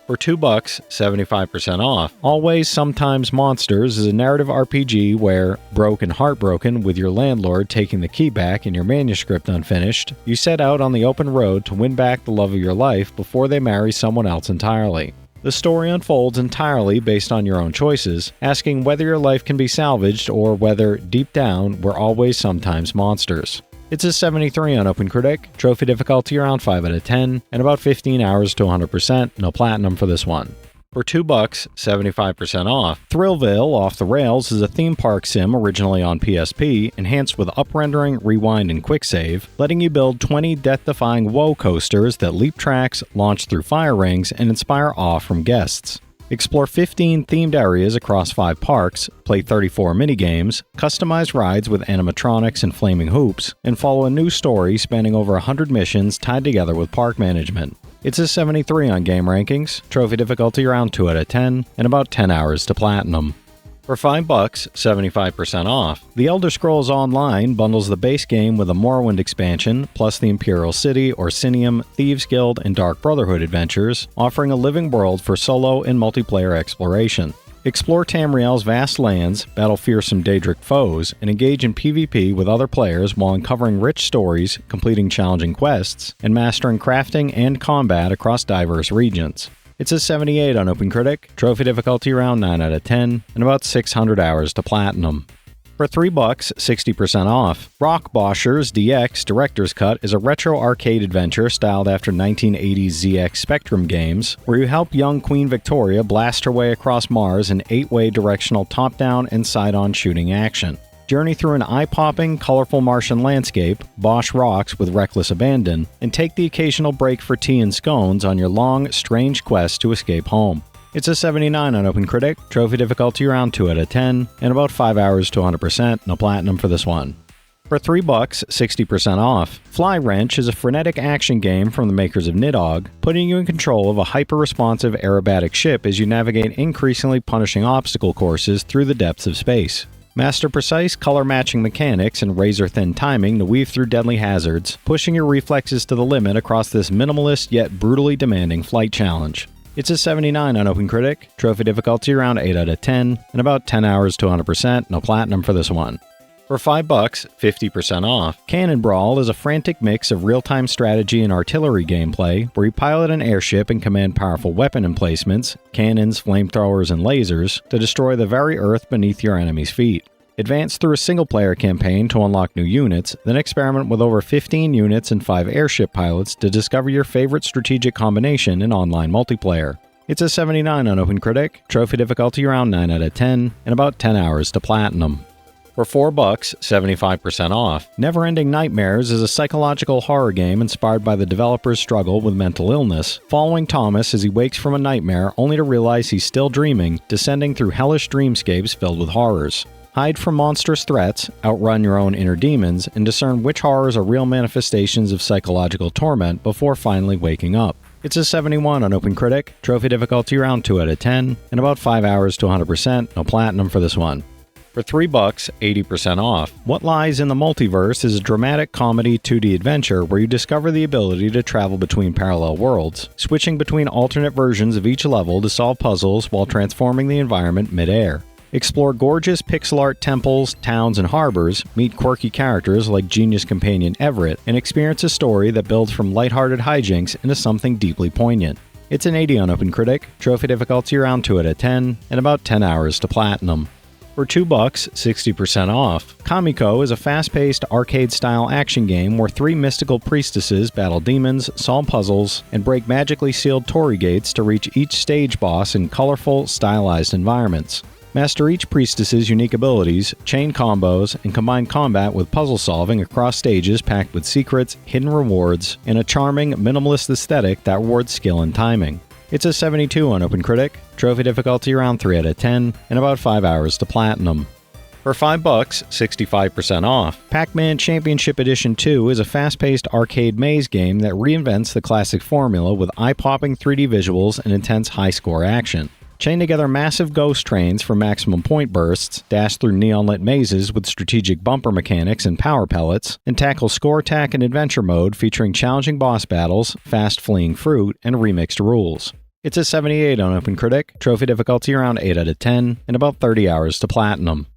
For $2, 75% off. Always Sometimes Monsters is a narrative RPG where, broke and heartbroken with your landlord taking the key back and your manuscript unfinished, you set out on the open road to win back the love of your life before they marry someone else entirely. The story unfolds entirely based on your own choices, asking whether your life can be salvaged or whether, deep down, we're always sometimes monsters. It's a 73 on OpenCritic, trophy difficulty around 5 out of 10, and about 15 hours to 100%, no platinum for this one. For $2, 75% off. Thrillville Off the Rails is a theme park sim originally on PSP, enhanced with up-rendering, rewind, and quick save, letting you build 20 death-defying woe coasters that leap tracks, launch through fire rings, and inspire awe from guests. Explore 15 themed areas across 5 parks, play 34 minigames, customize rides with animatronics and flaming hoops, and follow a new story spanning over 100 missions tied together with park management. It's a 73 on game rankings, trophy difficulty around 2 out of 10, and about 10 hours to platinum. For $5, 75% off. The Elder Scrolls Online bundles the base game with a Morrowind expansion, plus the Imperial City, Orsinium, Thieves Guild, and Dark Brotherhood adventures, offering a living world for solo and multiplayer exploration. Explore Tamriel's vast lands, battle fearsome Daedric foes, and engage in PvP with other players while uncovering rich stories, completing challenging quests, and mastering crafting and combat across diverse regions. It's a 78 on OpenCritic, trophy difficulty around 9 out of 10, and about 600 hours to platinum. For $3, 60% off. Rock Boschers DX Director's Cut is a retro arcade adventure styled after 1980s ZX Spectrum games, where you help young Queen Victoria blast her way across Mars in 8-way directional top-down and side-on shooting action. Journey through an eye-popping, colorful Martian landscape, Bosch rocks with reckless abandon, and take the occasional break for tea and scones on your long, strange quest to escape home. It's a 79 on OpenCritic, trophy difficulty around 2 out of 10, and about 5 hours to 100%, no platinum for this one. For $3, 60% off. Fly Wrench is a frenetic action game from the makers of Nidhogg, putting you in control of a hyper-responsive aerobatic ship as you navigate increasingly punishing obstacle courses through the depths of space. Master precise color-matching mechanics and razor-thin timing to weave through deadly hazards, pushing your reflexes to the limit across this minimalist yet brutally demanding flight challenge. It's a 79 on OpenCritic, trophy difficulty around 8 out of 10, and about 10 hours to 100%, no platinum for this one. For $5, 50% off. Cannon Brawl is a frantic mix of real-time strategy and artillery gameplay, where you pilot an airship and command powerful weapon emplacements, cannons, flamethrowers, and lasers, to destroy the very earth beneath your enemy's feet. Advance through a single-player campaign to unlock new units, then experiment with over 15 units and 5 airship pilots to discover your favorite strategic combination in online multiplayer. It's a 79 on OpenCritic, trophy difficulty around 9 out of 10, and about 10 hours to platinum. For $4, 75% off. Neverending Nightmares is a psychological horror game inspired by the developer's struggle with mental illness, following Thomas as he wakes from a nightmare only to realize he's still dreaming, descending through hellish dreamscapes filled with horrors. Hide from monstrous threats, outrun your own inner demons, and discern which horrors are real manifestations of psychological torment before finally waking up. It's a 71 on OpenCritic, trophy difficulty around 2 out of 10, and about 5 hours to 100%, no platinum for this one. For $3, 80% off. What Lies in the Multiverse is a dramatic comedy 2D adventure where you discover the ability to travel between parallel worlds, switching between alternate versions of each level to solve puzzles while transforming the environment mid-air. Explore gorgeous pixel art temples, towns, and harbors, meet quirky characters like genius companion Everett, and experience a story that builds from lighthearted hijinks into something deeply poignant. It's an 80 on OpenCritic, trophy difficulty around 2 out of 10, and about 10 hours to platinum. For $2, 60% off. Kamiko is a fast-paced, arcade-style action game where 3 mystical priestesses battle demons, solve puzzles, and break magically sealed torii gates to reach each stage boss in colorful, stylized environments. Master each priestess's unique abilities, chain combos, and combine combat with puzzle solving across stages packed with secrets, hidden rewards, and a charming, minimalist aesthetic that rewards skill and timing. It's a 72 on OpenCritic, trophy difficulty around 3 out of 10, and about 5 hours to platinum. For $5, 65% off. Pac-Man Championship Edition 2 is a fast-paced arcade maze game that reinvents the classic formula with eye-popping 3D visuals and intense high-score action. Chain together massive ghost trains for maximum point bursts, dash through neon-lit mazes with strategic bumper mechanics and power pellets, and tackle score attack and adventure mode featuring challenging boss battles, fast fleeing fruit, and remixed rules. It's a 78 on OpenCritic, trophy difficulty around 8 out of 10, and about 30 hours to platinum.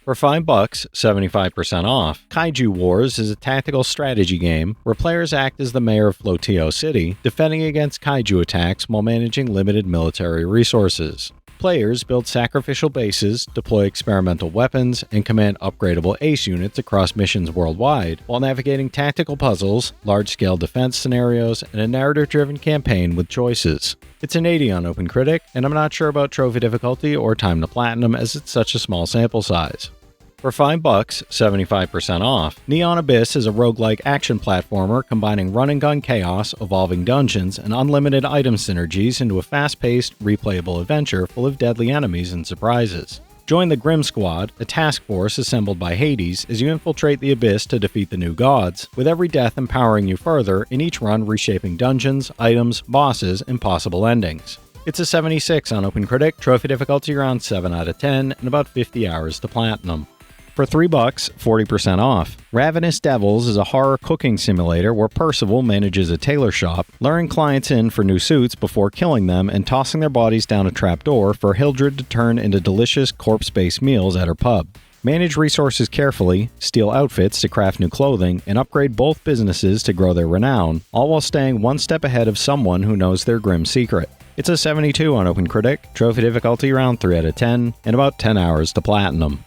For $5, 75% off, Kaiju Wars is a tactical strategy game where players act as the mayor of Flotio City, defending against kaiju attacks while managing limited military resources. Players build sacrificial bases, deploy experimental weapons, and command upgradable ace units across missions worldwide, while navigating tactical puzzles, large-scale defense scenarios, and a narrative-driven campaign with choices. It's an 80 on OpenCritic, and I'm not sure about trophy difficulty or time to platinum as it's such a small sample size. For $5, 75% off, Neon Abyss is a roguelike action platformer combining run-and-gun chaos, evolving dungeons, and unlimited item synergies into a fast-paced, replayable adventure full of deadly enemies and surprises. Join the Grim Squad, a task force assembled by Hades, as you infiltrate the Abyss to defeat the new gods, with every death empowering you further, in each run reshaping dungeons, items, bosses, and possible endings. It's a 76 on OpenCritic, trophy difficulty around 7 out of 10, and about 50 hours to platinum. For $3, 40% off, Ravenous Devils is a horror cooking simulator where Percival manages a tailor shop, luring clients in for new suits before killing them and tossing their bodies down a trapdoor for Hildred to turn into delicious corpse-based meals at her pub. Manage resources carefully, steal outfits to craft new clothing, and upgrade both businesses to grow their renown, all while staying one step ahead of someone who knows their grim secret. It's a 72 on OpenCritic, trophy difficulty around 3 out of 10, and about 10 hours to platinum.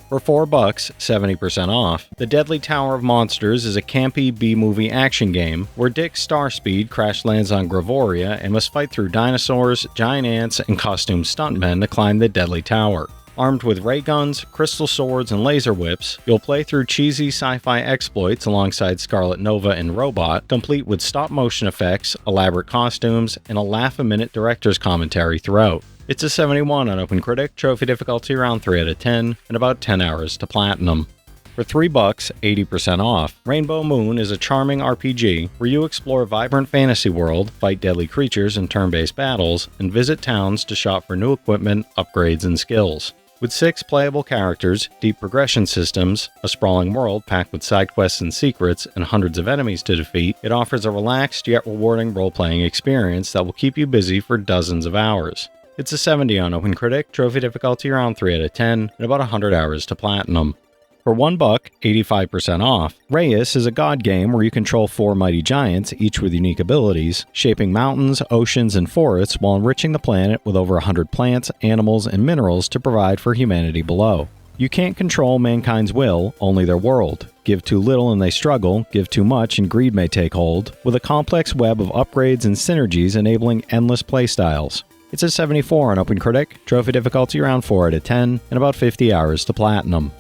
For $4, 70% off, The Deadly Tower of Monsters is a campy B-movie action game where Dick Starspeed crash lands on Gravoria and must fight through dinosaurs, giant ants, and costumed stuntmen to climb the Deadly Tower. Armed with ray guns, crystal swords, and laser whips, you'll play through cheesy sci-fi exploits alongside Scarlet Nova and Robot, complete with stop-motion effects, elaborate costumes, and a laugh-a-minute director's commentary throughout. It's a 71 on OpenCritic, trophy difficulty around 3 out of 10, and about 10 hours to platinum. For $3, 80% off, Rainbow Moon is a charming RPG where you explore a vibrant fantasy world, fight deadly creatures in turn-based battles, and visit towns to shop for new equipment, upgrades, and skills. With 6 playable characters, deep progression systems, a sprawling world packed with side quests and secrets, and hundreds of enemies to defeat, it offers a relaxed yet rewarding role-playing experience that will keep you busy for dozens of hours. It's a 70 on OpenCritic, trophy difficulty around 3 out of 10, and about 100 hours to platinum. For $1, 85% off, Reyes is a god game where you control 4 mighty giants, each with unique abilities, shaping mountains, oceans, and forests while enriching the planet with over 100 plants, animals, and minerals to provide for humanity below. You can't control mankind's will, only their world. Give too little and they struggle, give too much and greed may take hold, with a complex web of upgrades and synergies enabling endless playstyles. It's a 74 on OpenCritic, trophy difficulty around 4 out of 10, and about 50 hours to platinum.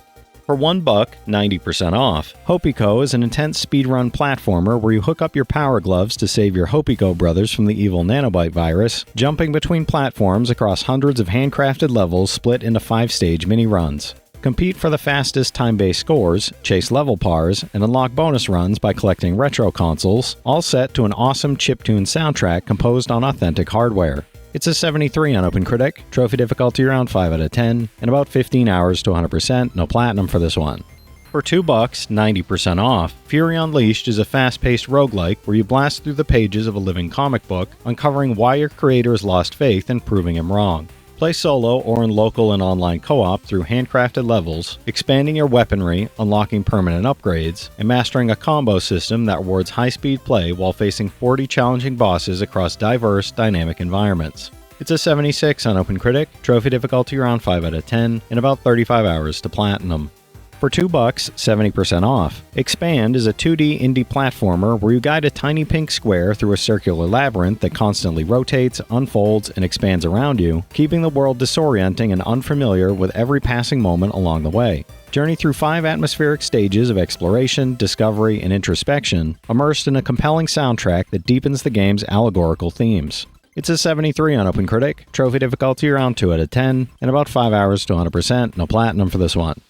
For $1, 90% off, Hopiko is an intense speedrun platformer where you hook up your power gloves to save your Hopiko brothers from the evil nanobite virus, jumping between platforms across hundreds of handcrafted levels split into 5-stage mini-runs. Compete for the fastest time-based scores, chase level pars, and unlock bonus runs by collecting retro consoles, all set to an awesome chiptune soundtrack composed on authentic hardware. It's a 73 on OpenCritic, trophy difficulty around 5 out of 10, and about 15 hours to 100%, no platinum for this one. For $2, 90% off, Fury Unleashed is a fast-paced roguelike where you blast through the pages of a living comic book, uncovering why your creators lost faith and proving him wrong. Play solo or in local and online co-op through handcrafted levels, expanding your weaponry, unlocking permanent upgrades, and mastering a combo system that rewards high-speed play while facing 40 challenging bosses across diverse, dynamic environments. It's a 76 on OpenCritic, trophy difficulty around 5 out of 10, and about 35 hours to platinum. For $2, 70% off, Expand is a 2D indie platformer where you guide a tiny pink square through a circular labyrinth that constantly rotates, unfolds, and expands around you, keeping the world disorienting and unfamiliar with every passing moment along the way. Journey through 5 atmospheric stages of exploration, discovery, and introspection, immersed in a compelling soundtrack that deepens the game's allegorical themes. It's a 73 on OpenCritic, trophy difficulty around 2 out of 10, and about 5 hours to 100%, no platinum for this one.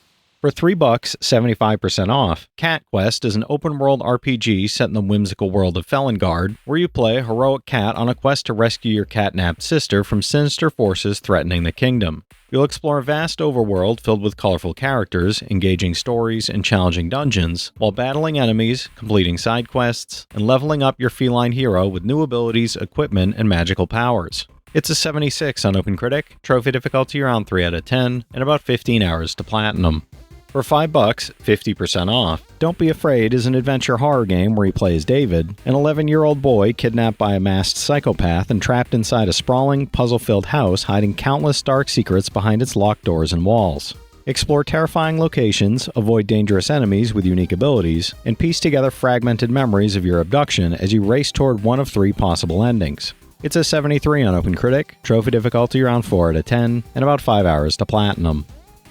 For $3, 75% off, Cat Quest is an open-world RPG set in the whimsical world of Felongard, where you play a heroic cat on a quest to rescue your catnapped sister from sinister forces threatening the kingdom. You'll explore a vast overworld filled with colorful characters, engaging stories, and challenging dungeons, while battling enemies, completing side quests, and leveling up your feline hero with new abilities, equipment, and magical powers. It's a 76 on OpenCritic, trophy difficulty around 3 out of 10, and about 15 hours to platinum. For $5, 50% off. Don't Be Afraid is an adventure horror game where you play as David, an 11-year-old boy kidnapped by a masked psychopath and trapped inside a sprawling, puzzle-filled house hiding countless dark secrets behind its locked doors and walls. Explore terrifying locations, avoid dangerous enemies with unique abilities, and piece together fragmented memories of your abduction as you race toward one of 3 possible endings. It's a 73 on OpenCritic, trophy difficulty around 4 out of 10, and about 5 hours to platinum.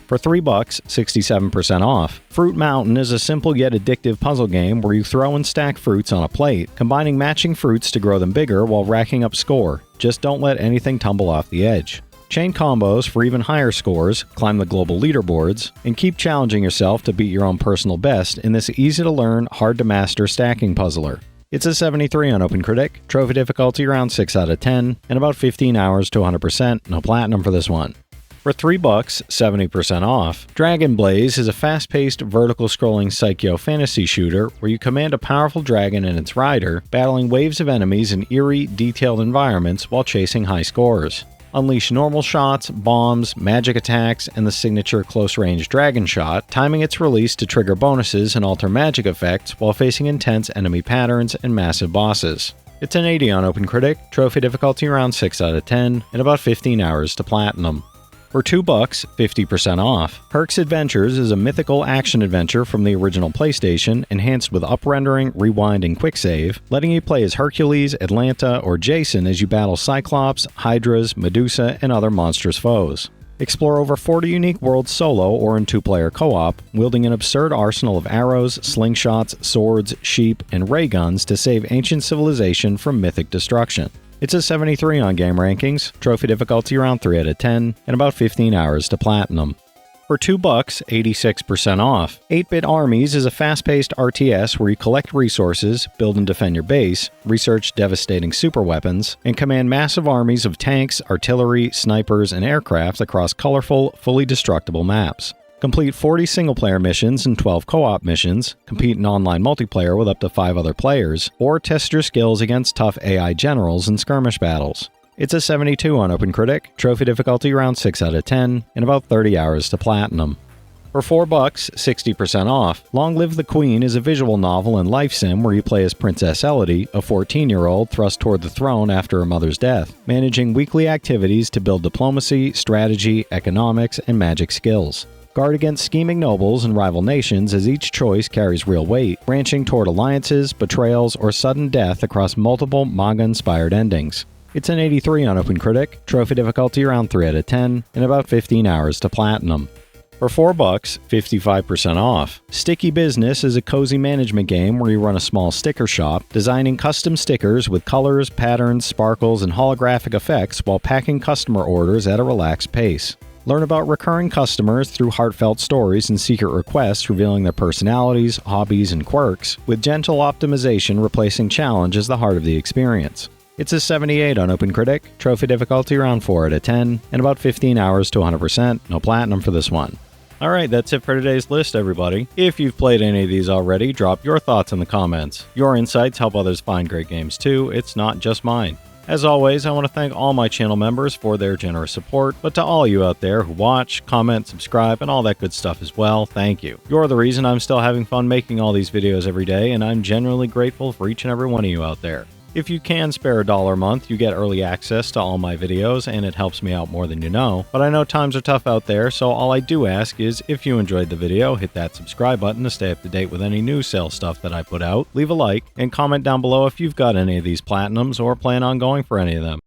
For $3, 67% off. Fruit Mountain is a simple yet addictive puzzle game where you throw and stack fruits on a plate, combining matching fruits to grow them bigger while racking up score. Just don't let anything tumble off the edge. Chain combos for even higher scores, climb the global leaderboards, and keep challenging yourself to beat your own personal best in this easy-to-learn, hard-to-master stacking puzzler. It's a 73 on OpenCritic, trophy difficulty around 6 out of 10, and about 15 hours to 100%, no platinum for this one. For $3, 70% off. Dragon Blaze is a fast-paced, vertical-scrolling psycho-fantasy shooter where you command a powerful dragon and its rider, battling waves of enemies in eerie, detailed environments while chasing high scores. Unleash normal shots, bombs, magic attacks, and the signature close-range dragon shot, timing its release to trigger bonuses and alter magic effects while facing intense enemy patterns and massive bosses. It's an 80 on OpenCritic, trophy difficulty around 6 out of 10, and about 15 hours to platinum. For $2, 50% off. Herc's Adventures is a mythical action-adventure from the original PlayStation, enhanced with up-rendering, rewind, and quick-save, letting you play as Hercules, Atlanta, or Jason as you battle Cyclops, Hydras, Medusa, and other monstrous foes. Explore over 40 unique worlds solo or in 2-player co-op, wielding an absurd arsenal of arrows, slingshots, swords, sheep, and ray guns to save ancient civilization from mythic destruction. It's a 73 on Game Rankings, trophy difficulty around 3 out of 10, and about 15 hours to platinum. For $2, 86% off. 8-Bit Armies is a fast-paced RTS where you collect resources, build and defend your base, research devastating superweapons, and command massive armies of tanks, artillery, snipers, and aircraft across colorful, fully destructible maps. Complete 40 single-player missions and 12 co-op missions, compete in online multiplayer with up to 5 other players, or test your skills against tough AI generals in skirmish battles. It's a 72 on OpenCritic, trophy difficulty around 6 out of 10, and about 30 hours to platinum. For $4, 60% off. Long Live the Queen is a visual novel and life sim where you play as Princess Elodie, a 14-year-old thrust toward the throne after her mother's death, managing weekly activities to build diplomacy, strategy, economics, and magic skills. Guard against scheming nobles and rival nations as each choice carries real weight, branching toward alliances, betrayals, or sudden death across multiple manga-inspired endings. It's an 83 on OpenCritic, trophy difficulty around 3 out of 10, and about 15 hours to platinum. For $4, 55% off. Sticky Business is a cozy management game where you run a small sticker shop, designing custom stickers with colors, patterns, sparkles, and holographic effects while packing customer orders at a relaxed pace. Learn about recurring customers through heartfelt stories and secret requests revealing their personalities, hobbies, and quirks, with gentle optimization replacing challenge as the heart of the experience. It's a 78 on OpenCritic, trophy difficulty around 4 out of 10, and about 15 hours to 100%, no platinum for this one. Alright, that's it for today's list, everybody. If you've played any of these already, drop your thoughts in the comments. Your insights help others find great games too, it's not just mine. As always, I want to thank all my channel members for their generous support, but to all you out there who watch, comment, subscribe, and all that good stuff as well, thank you. You're the reason I'm still having fun making all these videos every day, and I'm genuinely grateful for each and every one of you out there. If you can spare $1 a month, you get early access to all my videos, and it helps me out more than you know. But I know times are tough out there, so all I do ask is, if you enjoyed the video, hit that subscribe button to stay up to date with any new sale stuff that I put out, leave a like, and comment down below if you've got any of these platinums or plan on going for any of them.